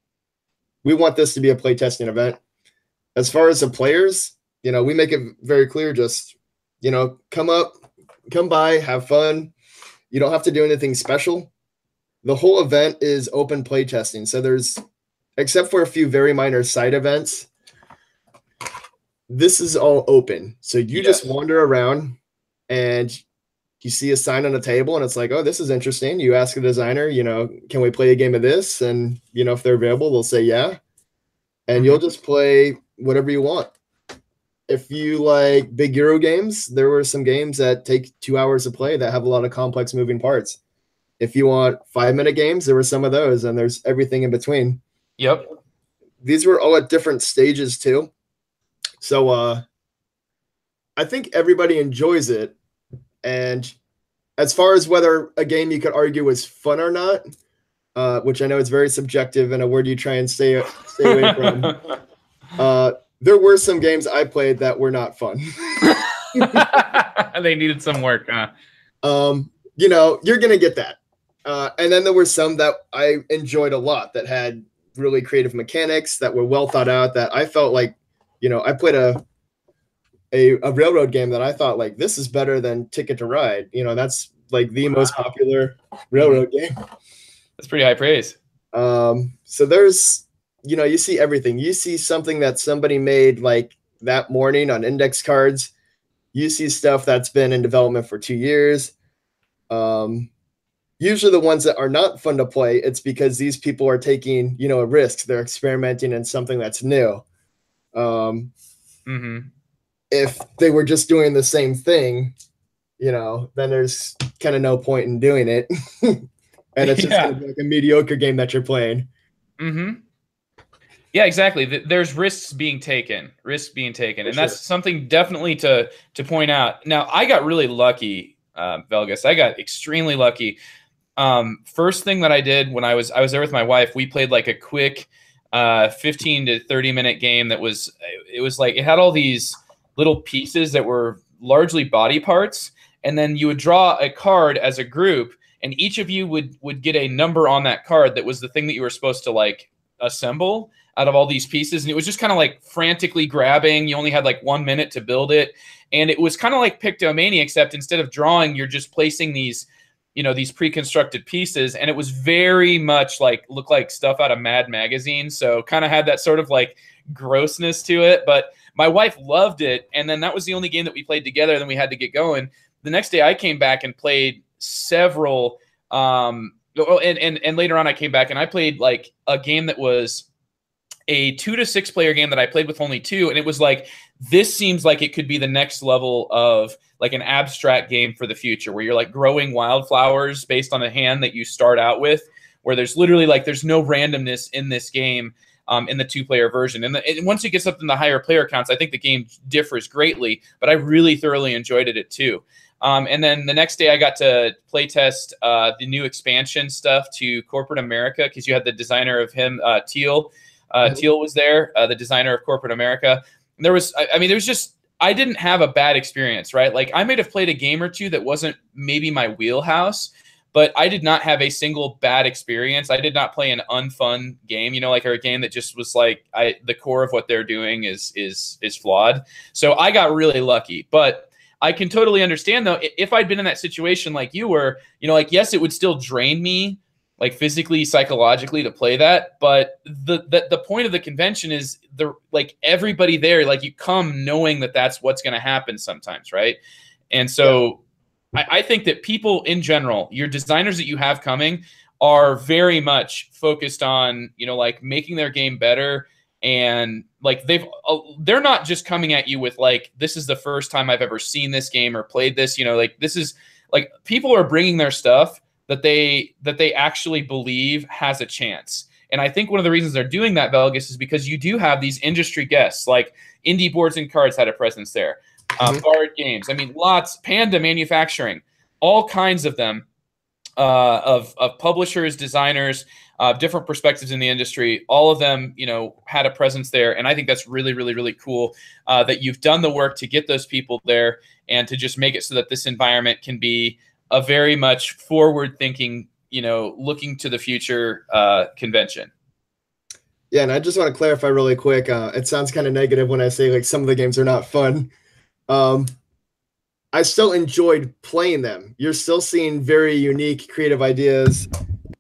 we want this to be a playtesting event. As far as the players, we make it very clear, just, come by, have fun. You don't have to do anything special. The whole event is open playtesting. So there's, except for a few very minor side events, this is all open. So you just wander around and you see a sign on a table and it's like, oh, this is interesting. You ask the designer, can we play a game of this? And, if they're available, they'll say, yeah. And you'll just play whatever you want. If you like big Euro games, there were some games that take 2 hours to play that have a lot of complex moving parts. If you want 5-minute games, there were some of those, and there's everything in between. Yep. These were all at different stages too. So I think everybody enjoys it. And as far as whether a game you could argue is fun or not, which I know is very subjective and a word you try and stay away from, there were some games I played that were not fun. They needed some work, huh? You're going to get that. And then there were some that I enjoyed a lot that had really creative mechanics that were well thought out, that I felt like, I played a railroad game that I thought, like, this is better than Ticket to Ride. That's like the most popular railroad game. That's pretty high praise. So there's, you see everything. You see something that somebody made like that morning on index cards. You see stuff that's been in development for 2 years. Usually the ones that are not fun to play, it's because these people are taking, a risk. They're experimenting in something that's new. If they were just doing the same thing, then there's kind of no point in doing it. And it's just gonna be like a mediocre game that you're playing. Yeah, exactly. There's risks being taken. And that's something definitely to point out. Now, I got really lucky, Velgus. I got extremely lucky. First thing that I did when I was there with my wife, we played like a quick 15 to 30 minute game that was like, it had all these little pieces that were largely body parts, and then you would draw a card as a group, and each of you would get a number on that card that was the thing that you were supposed to like assemble out of all these pieces. And it was just kind of like frantically grabbing. You only had like 1 minute to build it. And it was kind of like Pictomania, except instead of drawing, you're just placing these these pre-constructed pieces, and it was very much like looked like stuff out of Mad Magazine. So kind of had that sort of like grossness to it, but my wife loved it. And then that was the only game that we played together. Then we had to get going. The next day I came back and played several, and later on I came back and I played like a game that was a 2 to 6 player game that I played with only 2. And it was like, this seems like it could be the next level of like an abstract game for the future, where you're like growing wildflowers based on a hand that you start out with, where there's literally like, there's no randomness in this game. In the 2-player version. And once it gets up in the higher player counts, I think the game differs greatly, but I really thoroughly enjoyed it too. And then the next day I got to play test the new expansion stuff to Corporate America, because you had the designer of him, Teal. Teal was there, the designer of Corporate America. And there was, I mean, there was just, I didn't have a bad experience, right? Like I might have played a game or two that wasn't maybe my wheelhouse, but I did not have a single bad experience. I did not play an unfun game, like or a game that just was like the core of what they're doing is flawed. So I got really lucky. But I can totally understand though, if I'd been in that situation like you were, like yes, it would still drain me, like physically, psychologically to play that. But the point of the convention is like everybody there, like you come knowing that that's what's going to happen sometimes, right? And so. Yeah. I think that people in general, your designers that you have coming are very much focused on, like making their game better. And like they're not just coming at you with like, this is the first time I've ever seen this game or played this, like this is like people are bringing their stuff that they actually believe has a chance. And I think one of the reasons they're doing that, Velgus, is because you do have these industry guests, like Indie Boards and Cards had a presence there. Bard Games. I mean, lots. Panda Manufacturing, all kinds of them, of publishers, designers, different perspectives in the industry. All of them, had a presence there, and I think that's really, really, really cool that you've done the work to get those people there and to just make it so that this environment can be a very much forward-thinking, looking to the future convention. Yeah, and I just want to clarify really quick. It sounds kind of negative when I say like some of the games are not fun. I still enjoyed playing them. You're still seeing very unique, creative ideas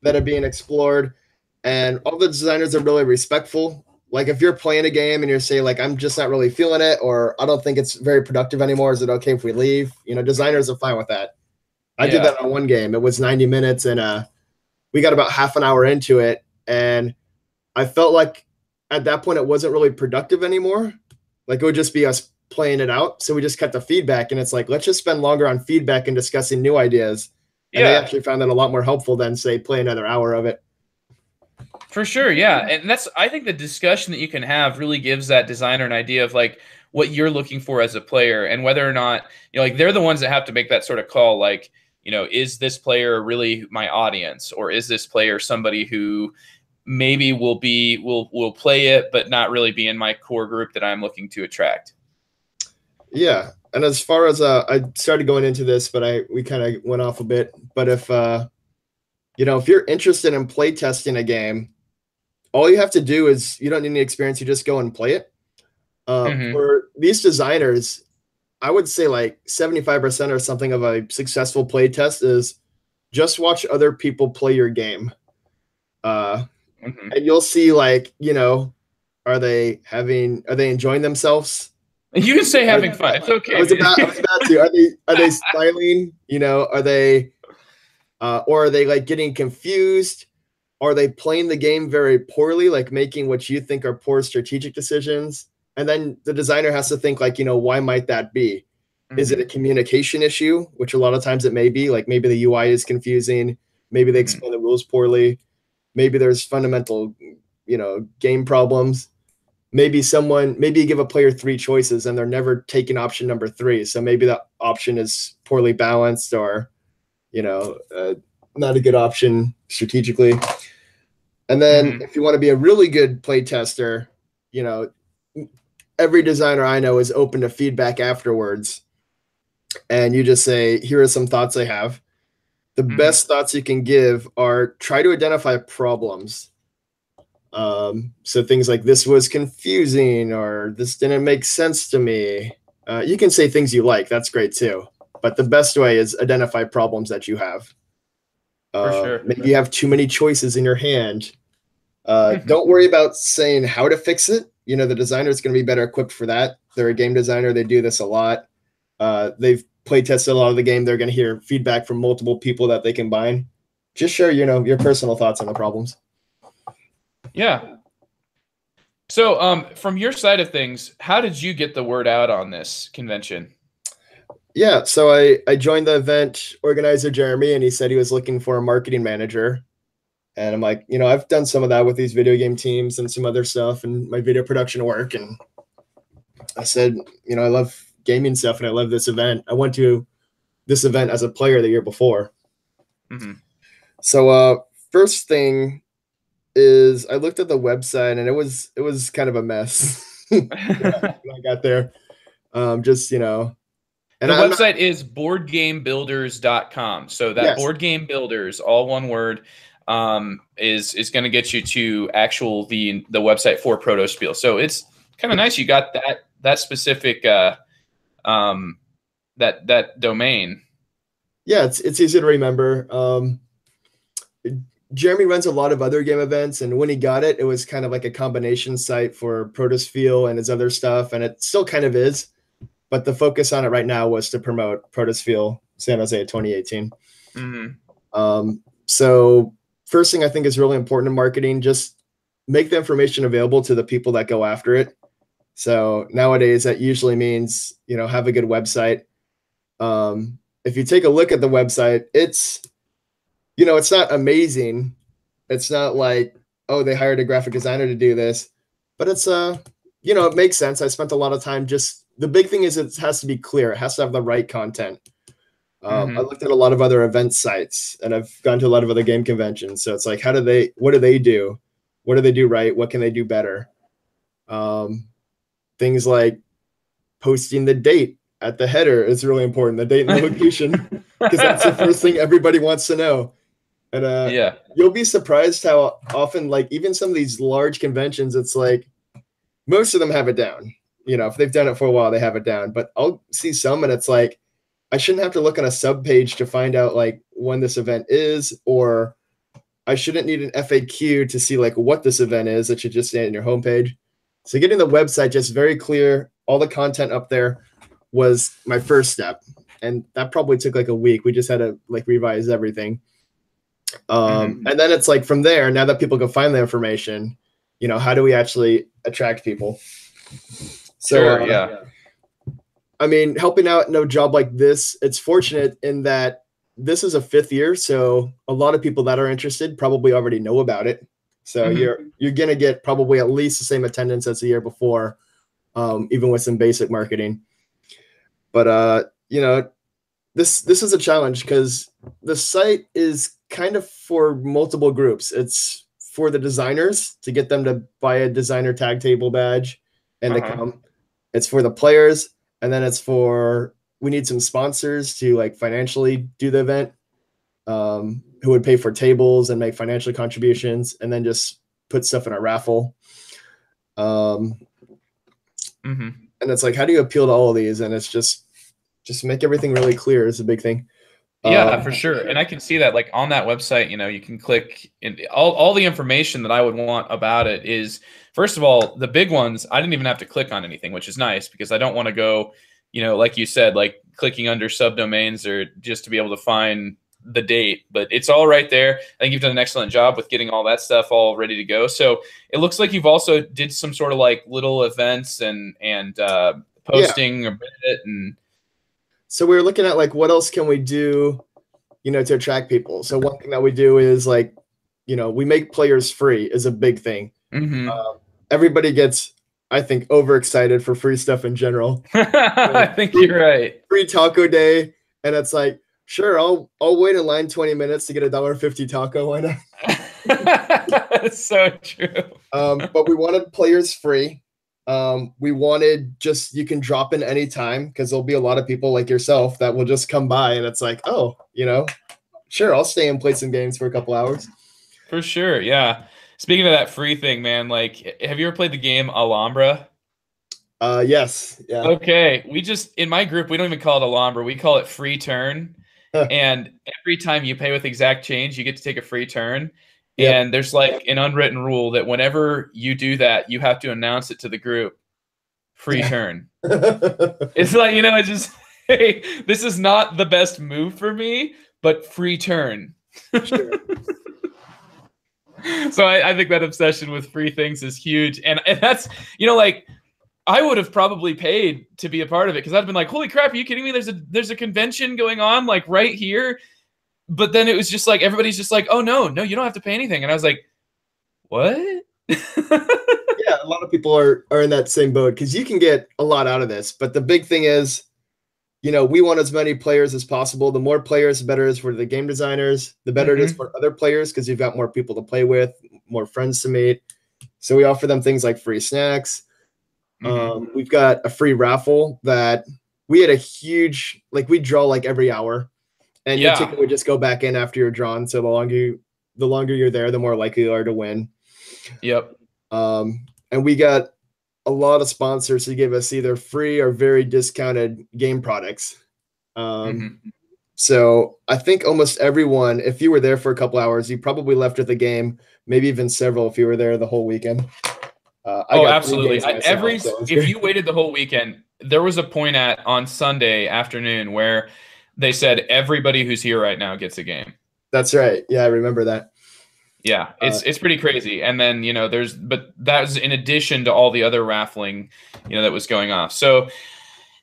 that are being explored, and all the designers are really respectful. Like if you're playing a game and you're saying like, I'm just not really feeling it, or I don't think it's very productive anymore, is it okay if we leave? Designers are fine with that. I did that on one game. It was 90 minutes and we got about half an hour into it, and I felt like at that point it wasn't really productive anymore. Like it would just be us playing it out. So we just cut the feedback, and it's like, let's just spend longer on feedback and discussing new ideas. And they actually found that a lot more helpful than say play another hour of it. For sure. Yeah. And I think the discussion that you can have really gives that designer an idea of like what you're looking for as a player, and whether or not, like they're the ones that have to make that sort of call. Like, is this player really my audience, or is this player somebody who maybe will play it, but not really be in my core group that I'm looking to attract? Yeah, and as far as I started going into this, but we kind of went off a bit. But if if you're interested in play testing a game, all you have to do is, you don't need any experience. You just go and play it. For these designers, I would say like 75% or something of a successful play test is just watch other people play your game, and you'll see like are they enjoying themselves? You can say having fun. It's okay. I was about to. Are they smiling? Are they, or are they like getting confused? Are they playing the game very poorly, like making what you think are poor strategic decisions? And then the designer has to think like, why might that be? Is it a communication issue, which a lot of times it may be, like maybe the UI is confusing. Maybe they explain the rules poorly. Maybe there's fundamental, game problems. Maybe you give a player 3 choices and they're never taking option number 3. So maybe that option is poorly balanced, or, not a good option strategically. And then if you want to be a really good play tester, every designer I know is open to feedback afterwards. And you just say, here are some thoughts I have. The best thoughts you can give are try to identify problems. So things like, this was confusing, or this didn't make sense to me. You can say things you like. That's great too. But the best way is identify problems that you have. For sure. Maybe you have too many choices in your hand. Don't worry about saying how to fix it. You know, the designer is going to be better equipped for that. They're a game designer. They do this a lot. They've play tested a lot of the game. They're going to hear feedback from multiple people that they combine. Just share, you know, your personal thoughts on the problems. Yeah. So from your side of things, how did you get the word out on this convention? Yeah, so I joined the event organizer, Jeremy, and he said he was looking for a marketing manager. And I'm like, you know, I've done some of that with these video game teams and some other stuff and my video production work. And I said, you know, I love gaming stuff and I love this event. I went to this event as a player the year before. Mm-hmm. So first thing is I looked at the website and it was kind of a mess when I got there. Just, you know. And the website is boardgamebuilders.com. So that Yes. Board Game Builders, all one word, is going to get you to actual the website for Protospiel. So it's kind of nice you got that specific that domain. Yeah, it's easy to remember. Jeremy runs a lot of other game events, and when he got it, it was kind of like a combination site for Protospiel and his other stuff, and it still kind of is. But the focus on it right now was to promote Protospiel San Jose 2018. Mm-hmm. So first thing I think is really important in marketing, just make the information available to the people that go after it. So nowadays that usually means, you know, have a good website. If you take a look at the website, it's, you know, it's not amazing. It's not like, oh, they hired a graphic designer to do this, but it's, you know, it makes sense. I spent a lot of time the big thing is it has to be clear. It has to have the right content. I looked at a lot of other event sites and I've gone to a lot of other game conventions. So it's like, what do they do? What do they do right? What can they do better? Things like posting the date at the header is really important. The date and the location, because that's the first thing everybody wants to know. And yeah, you'll be surprised how often, like even some of these large conventions, it's like most of them have it down. You know, if they've done it for a while, they have it down. But I'll see some and it's like, I shouldn't have to look on a sub page to find out like when this event is, or I shouldn't need an FAQ to see like what this event is. It should just stay on your homepage. So getting the website just very clear, all the content up there was my first step. And that probably took like a week. We just had to like revise everything. And then it's like from there, now that people can find the information, you know, how do we actually attract people? So, sure, yeah. I mean, helping out in a job like this, it's fortunate in that this is a 5th year. So a lot of people that are interested probably already know about it. So you're going to get probably at least the same attendance as the year before, even with some basic marketing. But, you know, this is a challenge because the site is kind of for multiple groups. It's for the designers to get them to buy a designer tag table badge and to come. It's for the players. And then it's we need some sponsors to like financially do the event, who would pay for tables and make financial contributions and then just put stuff in a raffle. And it's like, how do you appeal to all of these? And it's just make everything really clear is a big thing. Yeah, for sure. And I can see that like on that website, you know, you can click in all the information that I would want about it is, first of all, the big ones, I didn't even have to click on anything, which is nice because I don't want to go, you know, like you said, like clicking under subdomains or just to be able to find the date, but it's all right there. I think you've done an excellent job with getting all that stuff all ready to go. So it looks like you've also did some sort of like little events and posting a bit and. So we were looking at like, what else can we do, you know, to attract people? So one thing that we do is like, you know, we make players free is a big thing. Everybody gets, I think, overexcited for free stuff in general. I think you're right. Free taco day. And it's like, sure, I'll wait in line 20 minutes to get a $1.50 taco. Why not? That's so true. But we wanted players free. We wanted just, you can drop in anytime because there'll be a lot of people like yourself that will just come by and it's like, oh, you know, sure, I'll stay and play some games for a couple hours. For sure, yeah. Speaking of that free thing, man, like, have you ever played the game Alhambra? Yes. Yeah. Okay. In my group, we don't even call it Alhambra. We call it Free Turn. And every time you pay with exact change, you get to take a free turn. Yep. And there's like an unwritten rule that whenever you do that, you have to announce it to the group. Free turn. It's like, it's just, hey, this is not the best move for me, but free turn. Sure. So I think that obsession with free things is huge. And that's, like, I would have probably paid to be a part of it because I'd been like, holy crap, are you kidding me? There's a convention going on like right here. But then it was just like, everybody's just like, oh, no, you don't have to pay anything. And I was like, what? Yeah, a lot of people are in that same boat because you can get a lot out of this. But the big thing is, we want as many players as possible. The more players, the better it is for the game designers. The better it is for other players because you've got more people to play with, more friends to meet. So we offer them things like free snacks. We've got a free raffle that we had a huge, like we draw like every hour. And your ticket would just go back in after you're drawn. So the longer you're there, the more likely you are to win. Yep. And we got a lot of sponsors who give us either free or very discounted game products. So I think almost everyone, if you were there for a couple hours, you probably left with a game, maybe even several if you were there the whole weekend. Absolutely. If you waited the whole weekend, there was a point on Sunday afternoon where they said everybody who's here right now gets a game. That's right. Yeah, I remember that. Yeah, it's pretty crazy. And then, but that was in addition to all the other raffling, that was going off. So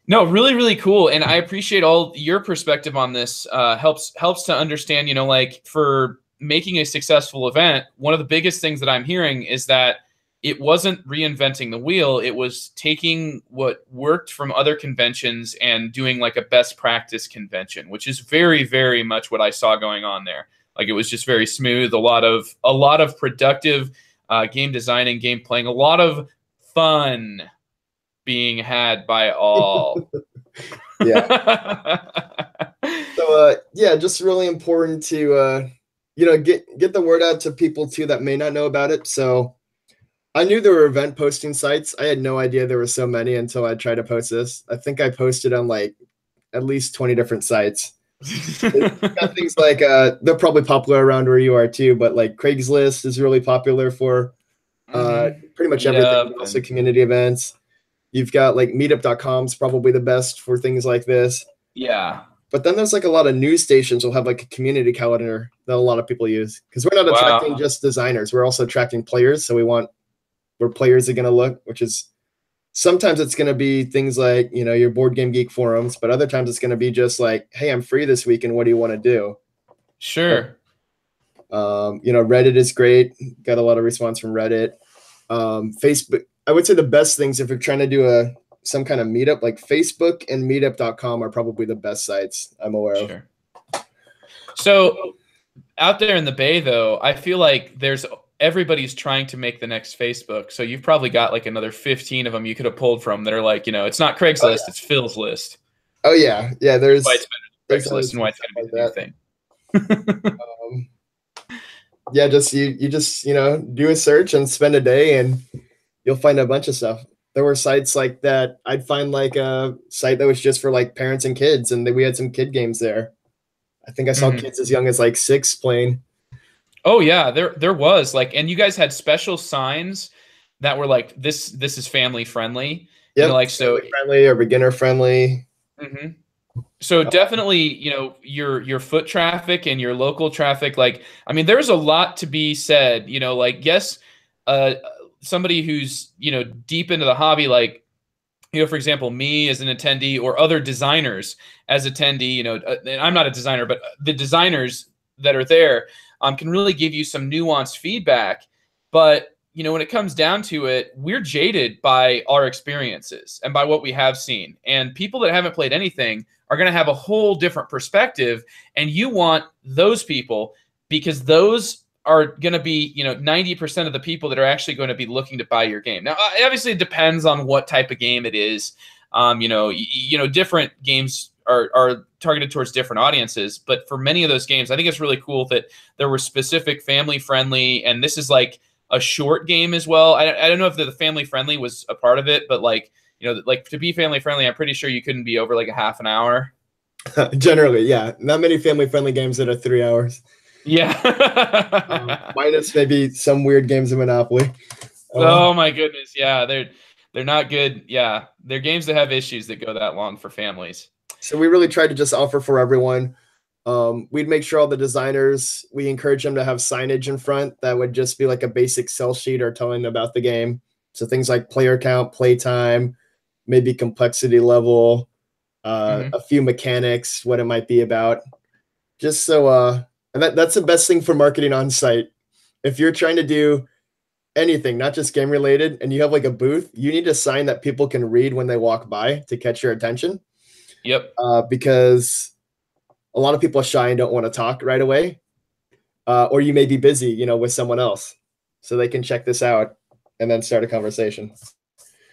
no, really, really cool. And I appreciate all your perspective on this. Helps to understand, like for making a successful event, one of the biggest things that I'm hearing is that it wasn't reinventing the wheel. It was taking what worked from other conventions and doing like a best practice convention, which is very, very much what I saw going on there. Like it was just very smooth, a lot of productive game designing, game playing, a lot of fun being had by all. Yeah. So just really important to get the word out to people too that may not know about it. So I knew there were event posting sites. I had no idea there were so many until I tried to post this. I think I posted on like at least 20 different sites. Got things like they're probably popular around where you are too, but like Craigslist is really popular for pretty much everything. Also community events. You've got like meetup.com is probably the best for things like this. Yeah. But then there's like a lot of news stations will have like a community calendar that a lot of people use because we're not attracting just designers. We're also attracting players. So we want where players are going to look, which is sometimes it's going to be things like, your Board Game Geek forums, but other times it's going to be just like, hey, I'm free this week and what do you want to do? Sure. Reddit is great. Got a lot of response from Reddit. Facebook, I would say the best things if you're trying to do some kind of meetup, like Facebook and meetup.com are probably the best sites I'm aware of. So out there in the Bay, though, I feel like everybody's trying to make the next Facebook. So you've probably got like another 15 of them you could have pulled from that are like, it's not Craigslist, it's Phil's list. Oh yeah. Yeah. There's Craigslist and why it's going to be the new thing. You just do a search and spend a day and you'll find a bunch of stuff. There were sites like that. I'd find like a site that was just for like parents and kids, and we had some kid games there. I think I saw kids as young as like 6 playing. Oh yeah, there was like, and you guys had special signs that were like this is family friendly. Yeah, like so friendly or beginner friendly. So definitely, your foot traffic and your local traffic. Like, I mean, there's a lot to be said. Like yes, somebody who's deep into the hobby, like for example, me as an attendee or other designers as attendee. And I'm not a designer, but the designers that are there can really give you some nuanced feedback. But, when it comes down to it, we're jaded by our experiences and by what we have seen. And people that haven't played anything are going to have a whole different perspective. And you want those people because those are going to be, 90% of the people that are actually going to be looking to buy your game. Now, obviously, it depends on what type of game it is. Different games are targeted towards different audiences. But for many of those games, I think it's really cool that there were specific family friendly, and this is like a short game as well. I don't know if the family friendly was a part of it, but like, like to be family friendly, I'm pretty sure you couldn't be over like a half an hour. Generally, yeah. Not many family-friendly games that are 3 hours. Yeah. Minus maybe some weird games of Monopoly. Oh my goodness. Yeah, they're not good. Yeah, they're games that have issues that go that long for families. So we really tried to just offer for everyone. We'd make sure all the designers, we encourage them to have signage in front that would just be like a basic sell sheet or telling about the game. So things like player count, play time, maybe complexity level, a few mechanics, what it might be about. Just so, and that's the best thing for marketing on site. If you're trying to do anything, not just game related, and you have like a booth, you need a sign that people can read when they walk by to catch your attention. Yep. Because a lot of people are shy and don't want to talk right away. Or you may be busy, with someone else. So they can check this out and then start a conversation.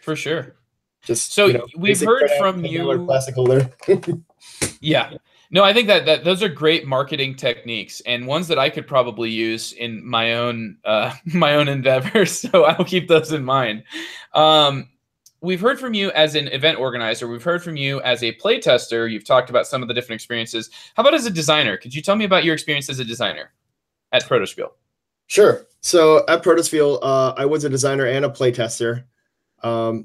For sure. Just so we've heard from you. Plastic holder. Yeah. No, I think that those are great marketing techniques and ones that I could probably use in my own endeavors. So I'll keep those in mind. We've heard from you as an event organizer. We've heard from you as a playtester. You've talked about some of the different experiences. How about as a designer? Could you tell me about your experience as a designer at Protospiel? Sure. So at Protospiel, I was a designer and a playtester.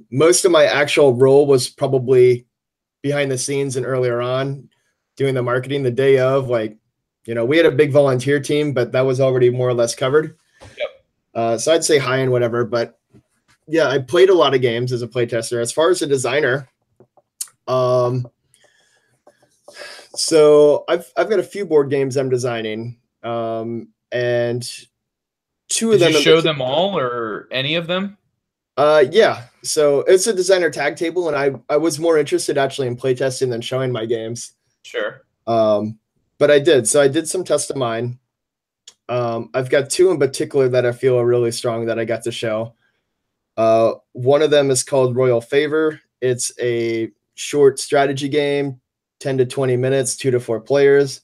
Most of my actual role was probably behind the scenes and earlier on doing the marketing the day of. We had a big volunteer team, but that was already more or less covered. Yep. So I'd say high end, whatever. But yeah, I played a lot of games as a playtester. As far as a designer, so I've got a few board games I'm designing, and two of them. Did you show them all or any of them? Yeah. So it's a designer tag table, and I was more interested actually in playtesting than showing my games. Sure. But I did. So I did some tests of mine. I've got two in particular that I feel are really strong that I got to show. One of them is called Royal Favor. It's a short strategy game, 10 to 20 minutes, 2 to 4 players.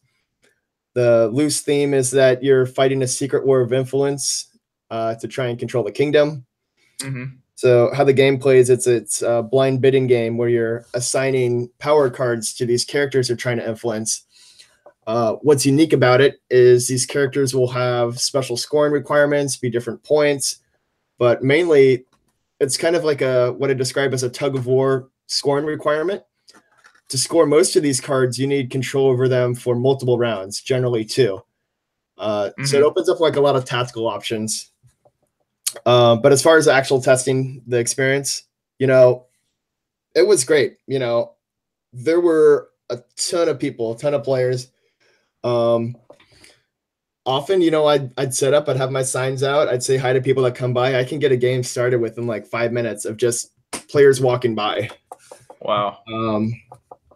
The loose theme is that you're fighting a secret war of influence to try and control the kingdom. Mm-hmm. So how the game plays, it's a blind bidding game where you're assigning power cards to these characters you're trying to influence. What's unique about it is these characters will have special scoring requirements, be different points, but mainly it's kind of like what I describe as a tug of war scoring requirement. To score most of these cards, you need control over them for multiple rounds, generally 2. So it opens up like a lot of tactical options. But as far as the actual testing, the experience, it was great. There were a ton of people, a ton of players. Often, I'd set up, I'd have my signs out, I'd say hi to people that come by. I can get a game started within like 5 minutes of just players walking by. Wow.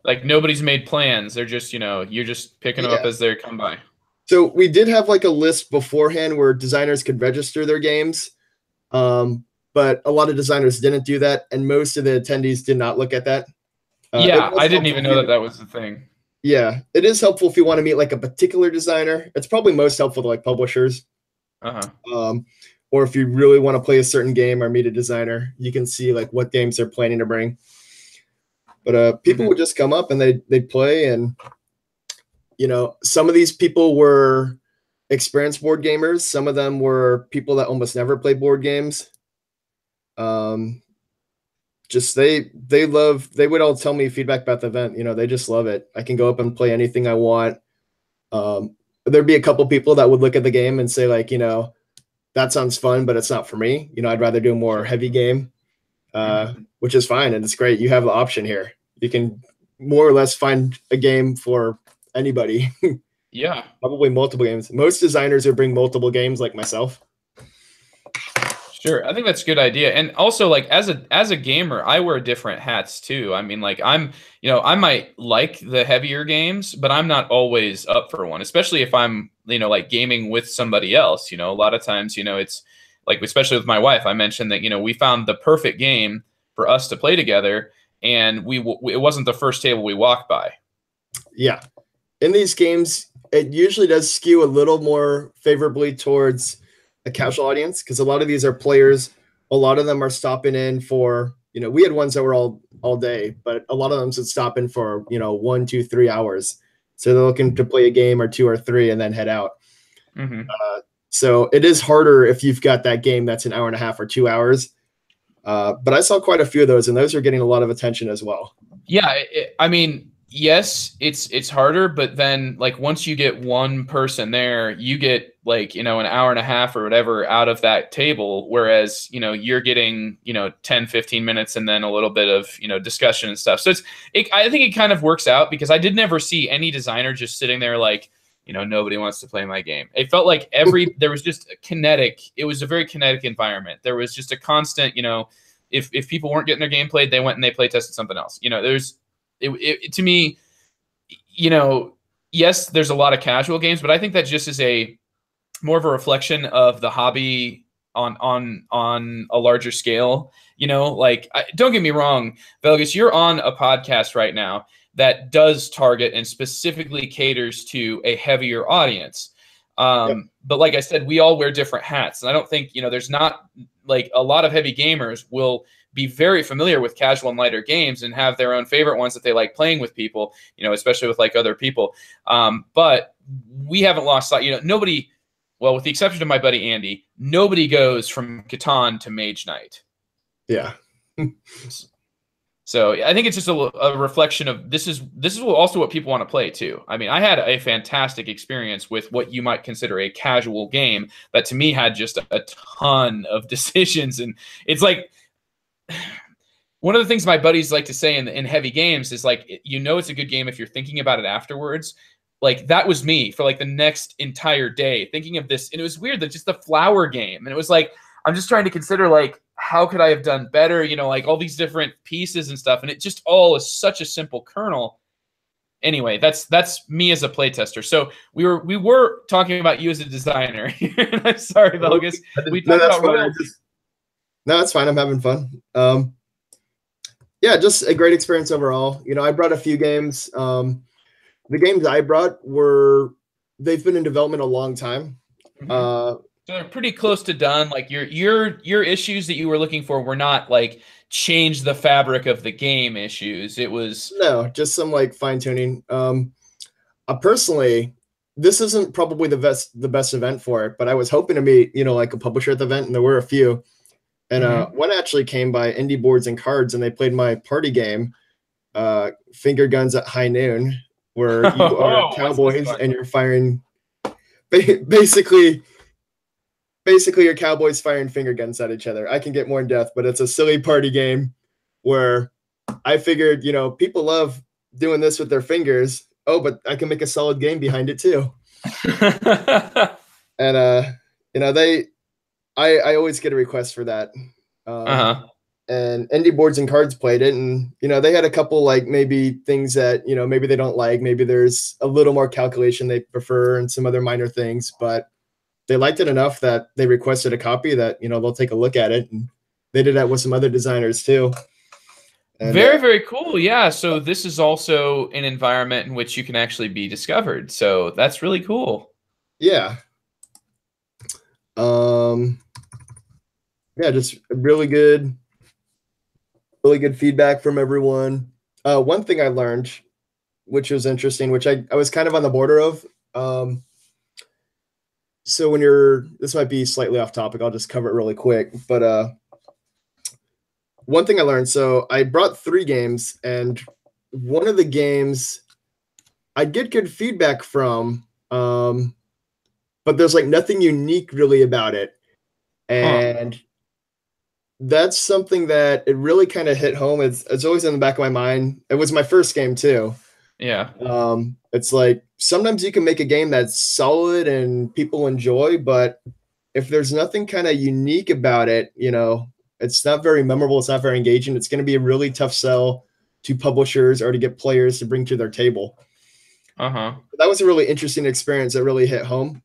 Like nobody's made plans. They're just, you're just picking them up as they come by. So we did have like a list beforehand where designers could register their games. But a lot of designers didn't do that, and most of the attendees did not look at that. Yeah, I didn't even know that was the thing. Yeah, it is helpful if you want to meet like a particular designer. It's probably most helpful to like publishers. Or if you really want to play a certain game or meet a designer, you can see like what games they're planning to bring. But people would just come up and they'd play, and some of these people were experienced board gamers. Some of them were people that almost never play board games. Just they would all tell me feedback about the event. They just love it. I can go up and play anything I want. There'd be a couple people that would look at the game and say like, that sounds fun, but it's not for me. I'd rather do a more heavy game, which is fine. And it's great. You have the option here. You can more or less find a game for anybody. Yeah. Probably multiple games. Most designers would bring multiple games like myself. Sure. I think that's a good idea. And also like as a gamer, I wear different hats too. I mean, like I might like the heavier games, but I'm not always up for one, especially if I'm, like gaming with somebody else. A lot of times, it's like, especially with my wife, I mentioned that, we found the perfect game for us to play together, and it wasn't the first table we walked by. Yeah. In these games, it usually does skew a little more favorably towards a casual audience, because a lot of these are players. A lot of them are stopping in for, we had ones that were all day, but a lot of them would stop in for 1, 2, 3 hours. So they're looking to play a game or 2 or 3 and then head out. So it is harder if you've got that game that's an hour and a half or 2 hours. But I saw quite a few of those, and those are getting a lot of attention as well. Yeah, I mean, yes, it's harder, but then like once you get one person there, you get like, an hour and a half or whatever out of that table, whereas, you're getting, 10, 15 minutes and then a little bit of, discussion and stuff. So I think it kind of works out, because I did never see any designer just sitting there like, nobody wants to play my game. It felt like there was just it was a very kinetic environment. There was just a constant, if people weren't getting their game played, they went and they play tested something else. To me, yes, there's a lot of casual games, but I think that just is more of a reflection of the hobby on a larger scale. Don't get me wrong, Velgus, you're on a podcast right now that does target and specifically caters to a heavier audience. But like I said, we all wear different hats. And I don't think, there's not like a lot of heavy gamers will be very familiar with casual and lighter games and have their own favorite ones that they like playing with people, especially with like other people. But we haven't lost sight, nobody, well, with the exception of my buddy Andy, nobody goes from Catan to Mage Knight. Yeah. So I think it's just a reflection of this is also what people want to play too. I mean, I had a fantastic experience with what you might consider a casual game that to me had just a ton of decisions. And it's like, one of the things my buddies like to say in heavy games is like, it's a good game if you're thinking about it afterwards. Like that was me for like the next entire day thinking of this. And it was weird that just the flower game. And it was like, I'm just trying to consider like, how could I have done better? Like all these different pieces and stuff. And it just all is such a simple kernel. Anyway, that's me as a playtester. So we were talking about you as a designer. I'm sorry, Velgus. We talked about royalties. No, it's fine. I'm having fun. Yeah, just a great experience overall. I brought a few games. The games I brought they've been in development a long time. So they're pretty close to done. Like your issues that you were looking for were not like change the fabric of the game issues. It was just some like fine tuning. Personally, this isn't probably the best event for it, but I was hoping to meet like a publisher at the event, and there were a few. And one actually came by Indie Boards and Cards, and they played my party game, Finger Guns at High Noon, where you are cowboys and you're firing basically your cowboys firing finger guns at each other. I can get more in depth, but it's a silly party game where I figured, people love doing this with their fingers. Oh, but I can make a solid game behind it too. And I always get a request for that. And Indie Boards and Cards played it, and they had a couple like maybe things that maybe they don't like, maybe there's a little more calculation they prefer and some other minor things, but they liked it enough that they requested a copy that they'll take a look at it, and they did that with some other designers too. And, very cool. Yeah, so this is also an environment in which you can actually be discovered, so that's really cool. Yeah. Yeah, just really good feedback from everyone. One thing I learned, which was interesting, which I was kind of on the border of. So this might be slightly off topic, I'll just cover it really quick. But one thing I learned, so I brought 3 games, and one of the games I get good feedback from, but there's like nothing unique really about it. And that's something that it really kind of hit home. It's always in the back of my mind. It was my first game too. Yeah. It's like sometimes you can make a game that's solid and people enjoy, but if there's nothing kind of unique about it, it's not very memorable. It's not very engaging. It's going to be a really tough sell to publishers or to get players to bring to their table. That was a really interesting experience that really hit home,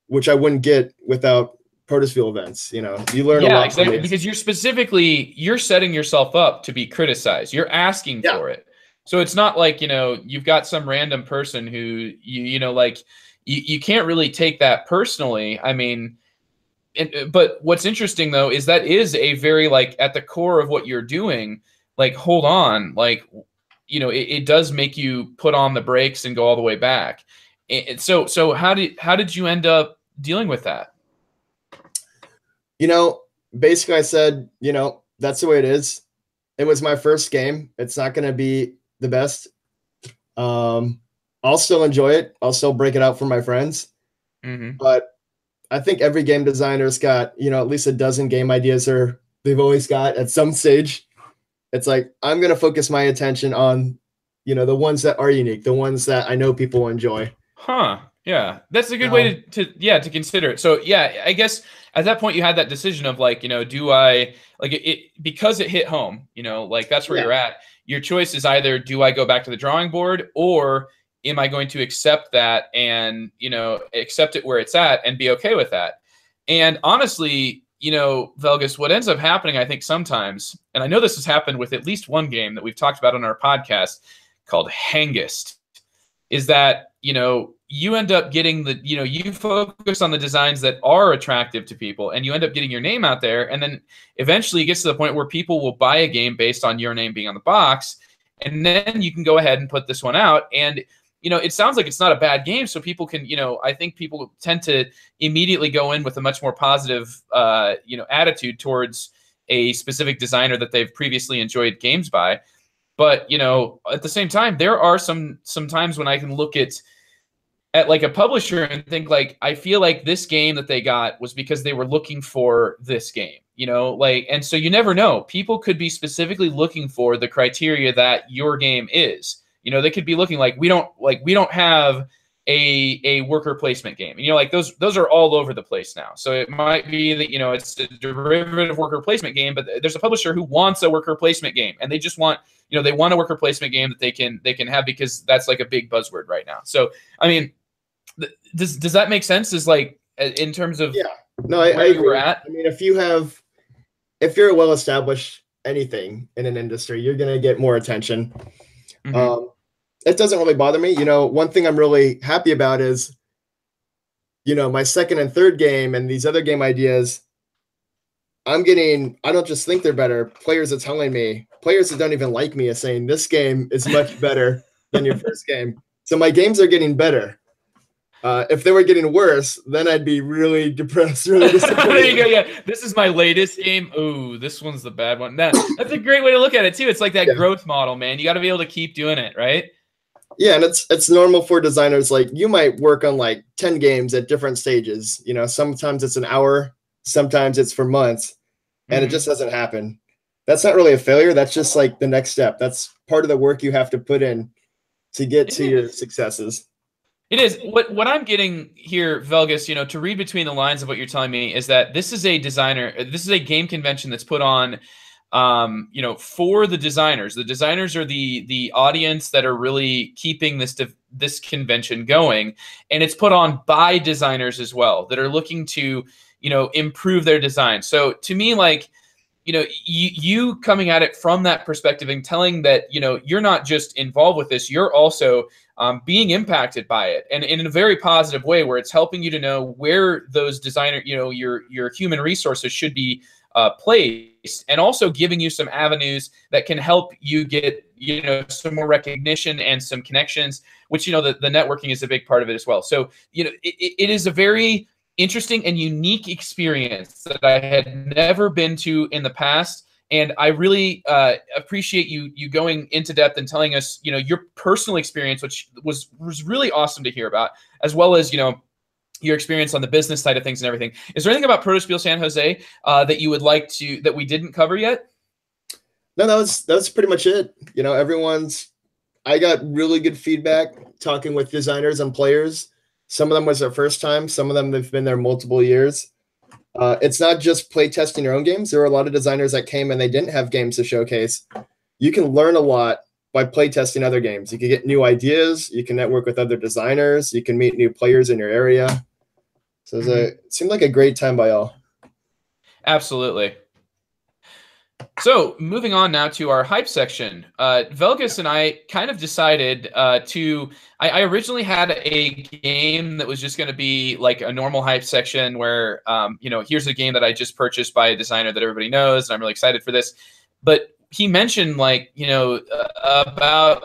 which I wouldn't get without Protospiel events. You learn a lot. Exactly, because you're setting yourself up to be criticized. You're asking for it. So it's not like, you've got some random person who you can't really take that personally. I mean, but what's interesting though is that is a very like at the core of what you're doing. Like, hold on, like, it does make you put on the brakes and go all the way back. So how did you end up dealing with that? Basically I said, that's the way it is. It was my first game. It's not going to be the best. I'll still enjoy it. I'll still break it out for my friends. But I think every game designer's got, at least a dozen game ideas or they've always got at some stage. It's like, I'm going to focus my attention on, the ones that are unique, the ones that I know people will enjoy. Huh. Yeah. That's a good way to consider it. So yeah, I guess at that point you had that decision of like, do I like it because it hit home, like that's where you're at. Your choice is either do I go back to the drawing board or am I going to accept that and, accept it where it's at and be okay with that? And honestly, Velgus, what ends up happening, I think sometimes, and I know this has happened with at least one game that we've talked about on our podcast called Hangest, is that, you end up getting you focus on the designs that are attractive to people and you end up getting your name out there. And then eventually it gets to the point where people will buy a game based on your name being on the box. And then you can go ahead and put this one out. And, it sounds like it's not a bad game. So people can, I think people tend to immediately go in with a much more positive, attitude towards a specific designer that they've previously enjoyed games by. But, at the same time, there are some times when I can look at like a publisher and think like, I feel like this game that they got was because they were looking for this game, and so you never know. People could be specifically looking for the criteria that your game is, they could be looking like, we don't have a worker placement game. And like, those are all over the place now. So it might be that, it's a derivative worker placement game, but there's a publisher who wants a worker placement game and they just want, they want a worker placement game that they can have because that's like a big buzzword right now. So, I mean, does that make sense? Is like in terms of I agree. We're at? I mean, if you're a well-established anything in an industry, you're gonna get more attention. It doesn't really bother me. One thing I'm really happy about is, my second and third game and these other game ideas. I don't just think they're better. Players are telling me, players that don't even like me are saying this game is much better than your first game. So my games are getting better. If they were getting worse, then I'd be really depressed, really disappointed. There you go. Yeah, this is my latest game. Ooh, this one's the bad one. That's a great way to look at it too. It's like that growth model, man. You got to be able to keep doing it, right? Yeah, and it's normal for designers. Like you might work on like 10 games at different stages. Sometimes it's an hour, sometimes it's for months, and it just doesn't happen. That's not really a failure. That's just like the next step. That's part of the work you have to put in to get to your successes. It is. What I'm getting here, Velgus, to read between the lines of what you're telling me is that this is a game convention that's put on, for the designers. The designers are the audience that are really keeping this convention going. And it's put on by designers as well that are looking to, improve their design. So to me, like, you coming at it from that perspective and telling that, you're not just involved with this, you're also being impacted by it, and in a very positive way, where it's helping you to know where those designer, your human resources should be placed, and also giving you some avenues that can help you get, some more recognition and some connections, which, the networking is a big part of it as well. So, it is a very interesting and unique experience that I had never been to in the past. And I really appreciate you going into depth and telling us, your personal experience, which was really awesome to hear about, as well as, your experience on the business side of things and everything. Is there anything about Protospiel San Jose that you would like that we didn't cover yet? No, that's pretty much it. I got really good feedback talking with designers and players. Some of them was their first time. Some of them, they've been there multiple years. It's not just play testing your own games. There were a lot of designers that came and they didn't have games to showcase. You can learn a lot by play testing other games. You can get new ideas. You can network with other designers. You can meet new players in your area. So it seemed like a great time by all. Absolutely. So moving on now to our hype section, Velgus and I kind of decided I originally had a game that was just going to be like a normal hype section where, here's a game that I just purchased by a designer that everybody knows, and I'm really excited for this. But he mentioned about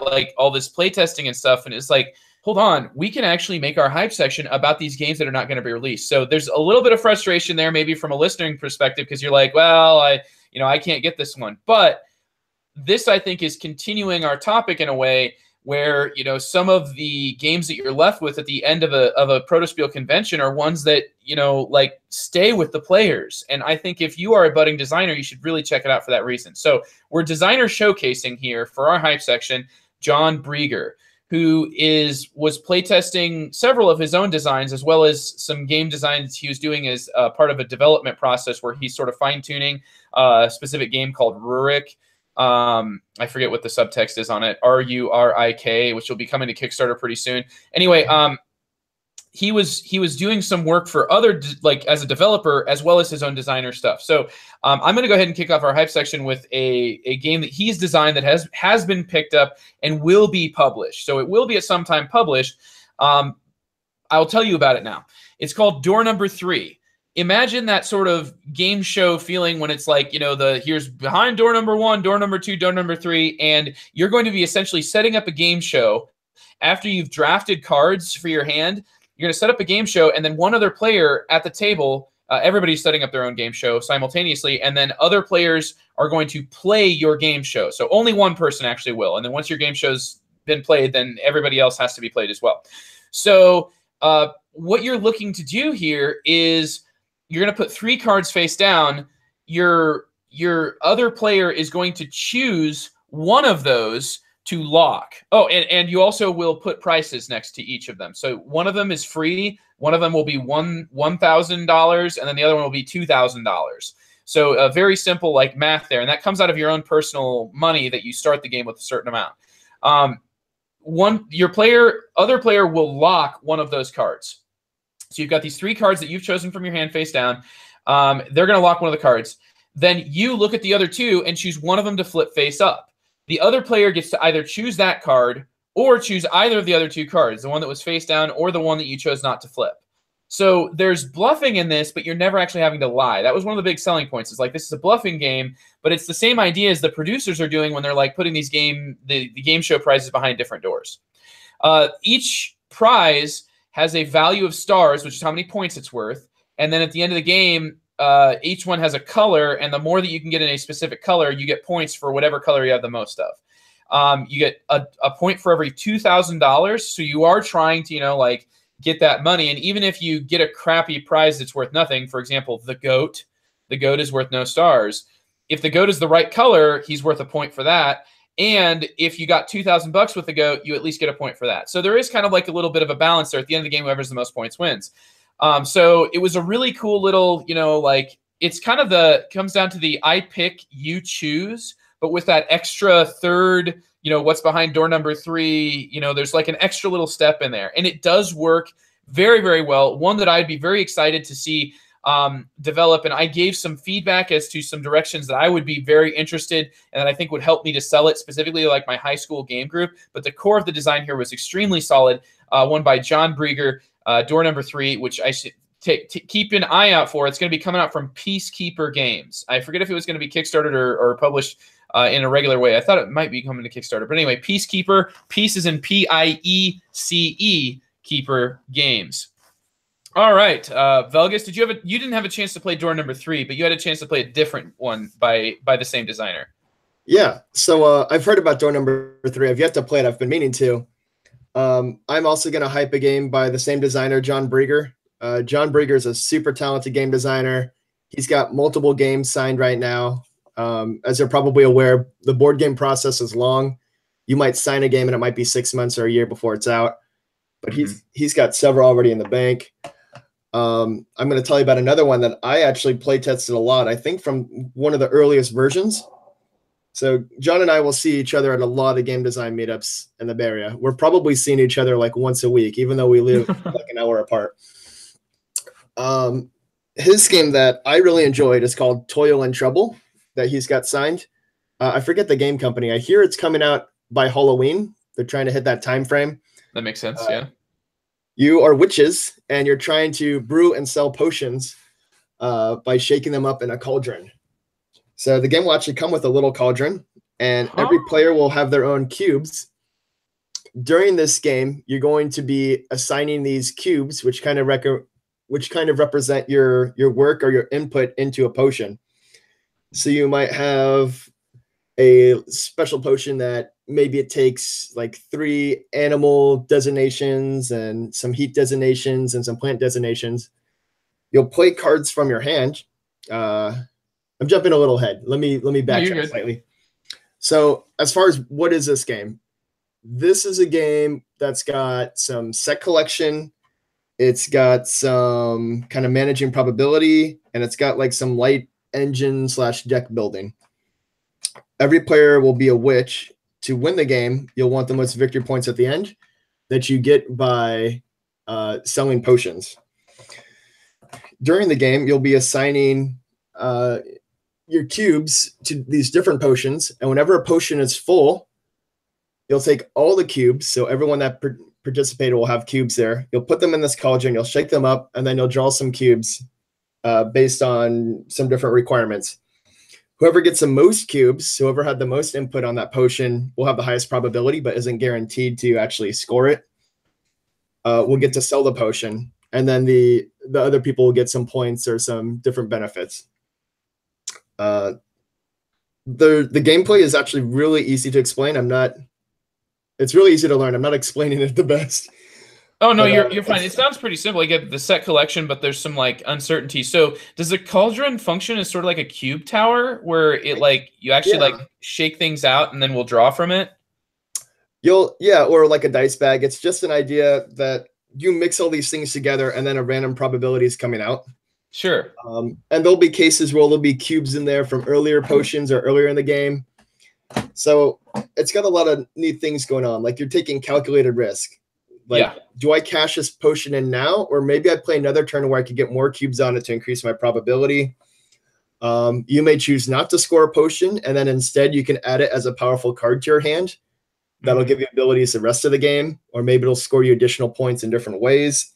like all this playtesting and stuff, and it's like, hold on, we can actually make our hype section about these games that are not going to be released. So there's a little bit of frustration there, maybe from a listening perspective, because you're like, well, I can't get this one. But this, I think, is continuing our topic in a way where, some of the games that you're left with at the end of a Protospiel convention are ones that, stay with the players. And I think if you are a budding designer, you should really check it out for that reason. So we're designer showcasing here for our hype section, John Brieger, who was playtesting several of his own designs, as well as some game designs he was doing as part of a development process where he's sort of fine-tuning a specific game called Rurik. I forget what the subtext is on it, Rurik, which will be coming to Kickstarter pretty soon. Anyway, he was doing some work for other, as a developer, as well as his own designer stuff. So I'm going to go ahead and kick off our hype section with a game that he's designed that has been picked up and will be published. So it will be at some time published. I'll tell you about it now. It's called Door Number 3. Imagine that sort of game show feeling when it's like, here's behind door number 1, door number 2, door number 3, and you're going to be essentially setting up a game show after you've drafted cards for your hand. You're going to set up a game show, and then one other player at the table, everybody's setting up their own game show simultaneously, and then other players are going to play your game show. So only one person actually will. And then once your game show's been played, then everybody else has to be played as well. So what you're looking to do here is you're going to put 3 cards face down. Your other player is going to choose one of those to lock. Oh, and you also will put prices next to each of them. So one of them is free. One of them will be $1,000, and then the other one will be $2,000. So very simple math there, and that comes out of your own personal money that you start the game with a certain amount. Other player will lock one of those cards. So you've got these 3 cards that you've chosen from your hand face down. They're going to lock one of the cards. Then you look at the other 2 and choose one of them to flip face up. The other player gets to either choose that card or choose either of the other 2 cards, the one that was face down or the one that you chose not to flip. So there's bluffing in this, but you're never actually having to lie. That was one of the big selling points. It's like, this is a bluffing game, but it's the same idea as the producers are doing when they're putting these the game show prizes behind different doors. Each prize has a value of stars, which is how many points it's worth. And then at the end of the game, each one has a color, and the more that you can get in a specific color, you get points for whatever color you have the most of. You get a point for every $2,000, so you are trying to, get that money. And even if you get a crappy prize that's worth nothing, for example, the goat is worth no stars. If the goat is the right color, he's worth a point for that. And if you got $2,000 with the goat, you at least get a point for that. So there is kind of a little bit of a balance there. At the end of the game, whoever's the most points wins. So it was a really cool little, it's kind of comes down to the I pick, you choose, but with that extra third, what's behind door number 3, there's an extra little step in there. And it does work very, very well. One that I'd be very excited to see develop. And I gave some feedback as to some directions that I would be very interested and that I think would help me to sell it, specifically my high school game group. But the core of the design here was extremely solid. One by John Brieger, door number 3, which I should keep an eye out for. It's going to be coming out from Peacekeeper Games. I forget if it was going to be Kickstarted or published in a regular way. I thought it might be coming to Kickstarter. But anyway, Peacekeeper. Peace is in Piece, Keeper Games. All right, Velgus, you didn't have a chance to play door number 3, but you had a chance to play a different one by the same designer. Yeah, so I've heard about door number 3. I've yet to play it. I've been meaning to. I'm also going to hype a game by the same designer, John Brieger. John Brieger is a super talented game designer. He's got multiple games signed right now. As you're probably aware, the board game process is long. You might sign a game and it might be 6 months or a year before it's out. But he's got several already in the bank. I'm going to tell you about another one that I actually play tested a lot, I think from one of the earliest versions. So John and I will see each other at a lot of game design meetups in the Bay Area. We're probably seeing each other once a week, even though we live an hour apart. His game that I really enjoyed is called Toil and Trouble. that he's got signed. I forget the game company. I hear it's coming out by Halloween. They're trying to hit that time frame. That makes sense. Yeah. You are witches, and you're trying to brew and sell potions by shaking them up in a cauldron. So the game will actually come with a little cauldron, and every player will have their own cubes. During this game, you're going to be assigning these cubes, which kind of represent your work or your input into a potion. So you might have a special potion that maybe it takes like 3 animal designations and some heat designations and some plant designations. You'll play cards from your hand. I'm jumping a little ahead. Let me backtrack slightly. So as far as what is this game? This is a game that's got some set collection. It's got some kind of managing probability, and it's got like some light engine / deck building. Every player will be a witch. To win the game, you'll want the most victory points at the end that you get by selling potions. During the game, you'll be assigning your cubes to these different potions, and whenever a potion is full, you'll take all the cubes, so everyone that participated will have cubes there. You'll put them in this cauldron, you'll shake them up, and then you'll draw some cubes based on some different requirements. Whoever gets the most cubes, whoever had the most input on that potion, will have the highest probability, but isn't guaranteed to actually score it. Will get to sell the potion, and then the other people will get some points or some different benefits. The gameplay is actually really easy to explain. It's really easy to learn. I'm not explaining it the best. Oh no, you're fine. It sounds pretty simple. You get the set collection, but there's some like uncertainty. So does the cauldron function as sort of like a cube tower where it like you actually like shake things out and then we'll draw from it? Or like a dice bag. It's just an idea that you mix all these things together and then a random probability is coming out. Sure. And there'll be cases where there'll be cubes in there from earlier potions or earlier in the game. So it's got a lot of neat things going on. Like you're taking calculated risk. Like, do I cash this potion in now? Or maybe I play another turn where I could get more cubes on it to increase my probability. You may choose not to score a potion, and then instead you can add it as a powerful card to your hand. That'll give you abilities the rest of the game, or maybe it'll score you additional points in different ways.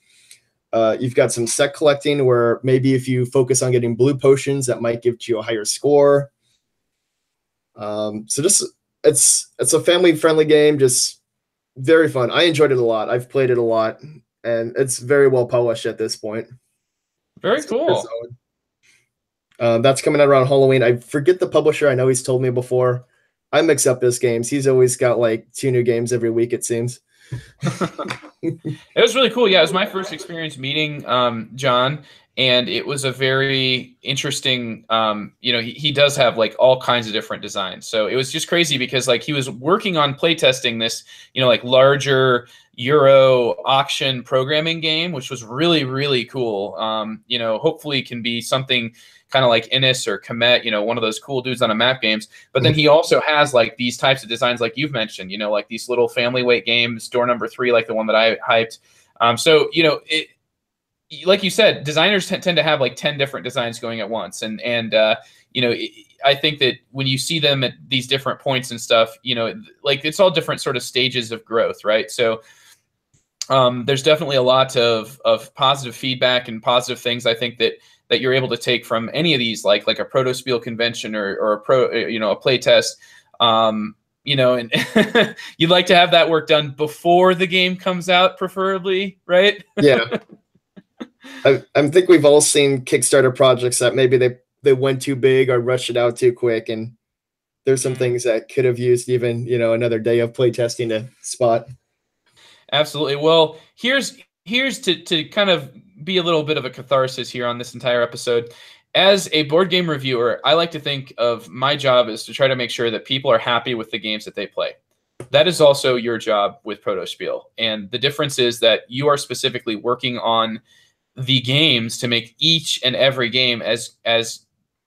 You've got some set collecting where maybe if you focus on getting blue potions, that might give you a higher score. So just it's a family-friendly game, just very fun. I enjoyed it a lot. I've played it a lot, and it's very well polished at this point. Very cool. That's coming out around Halloween. I forget the publisher. I know he's told me before. I mix up his games. He's always got like 2 new games every week, it seems. It was really cool. Yeah, it was my first experience meeting John, and it was a very interesting, he does have like all kinds of different designs. So it was just crazy because like he was working on playtesting this, like larger Euro auction programming game, which was really, really cool. Hopefully can be something kind of like Innis or Komet, one of those cool dudes on a map games. But then he also has like these types of designs like you've mentioned, like these little family weight games, door number 3, like the one that I hyped. Like you said, designers tend to have like 10 different designs going at once. And I think that when you see them at these different points and stuff, like it's all different sort of stages of growth, right? So there's definitely a lot of positive feedback and positive things I think that you're able to take from any of these, like a Protospiel convention or a play test. And you'd like to have that work done before the game comes out, preferably, right? Yeah. I think we've all seen Kickstarter projects that maybe they went too big or rushed it out too quick, and there's some things that could have used even another day of playtesting to spot. Absolutely. Well, here's to kind of be a little bit of a catharsis here on this entire episode. As a board game reviewer, I like to think of my job as to try to make sure that people are happy with the games that they play. That is also your job with Protospiel. And the difference is that you are specifically working on the games to make each and every game as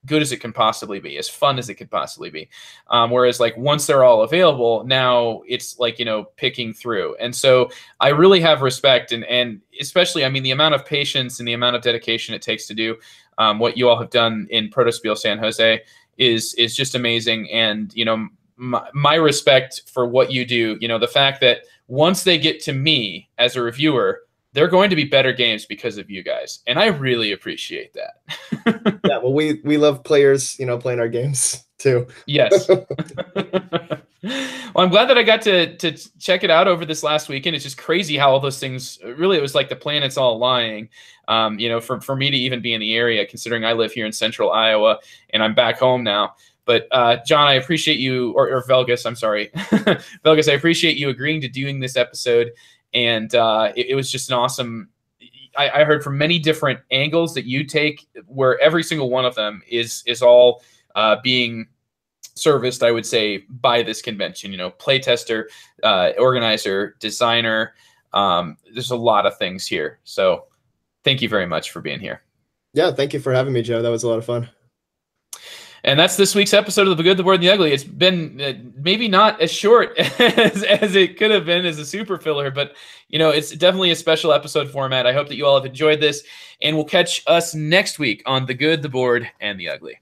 good as it can possibly be, as fun as it could possibly be. Whereas like once they're all available, now it's like, picking through. And so I really have respect and especially, I mean, the amount of patience and the amount of dedication it takes to do what you all have done in Protospiel San Jose. is just amazing. And, you know, my respect for what you do, you know, the fact that once they get to me as a reviewer, they're going to be better games because of you guys. And I really appreciate that. Yeah, well, we love players, you know, playing our games too. Yes. Well, I'm glad that I got to check it out over this last weekend. It's just crazy how all those things, really, it was like the planets all aligning, you know, for me to even be in the area, considering I live here in central Iowa and I'm back home now. But John, I appreciate you, or Velgus, I'm sorry. Velgus, I appreciate you agreeing to doing this episode. And it was just an awesome, I heard from many different angles that you take, where every single one of them is all being serviced, I would say, by this convention. You know, playtester, organizer, designer. There's a lot of things here. So thank you very much for being here. Yeah, thank you for having me, Joe. That was a lot of fun. And that's this week's episode of The Good, the Bored, and the Ugly. It's been maybe not as short as it could have been as a super filler, but, you know, it's definitely a special episode format. I hope that you all have enjoyed this, and we'll catch us next week on The Good, the Bored, and the Ugly.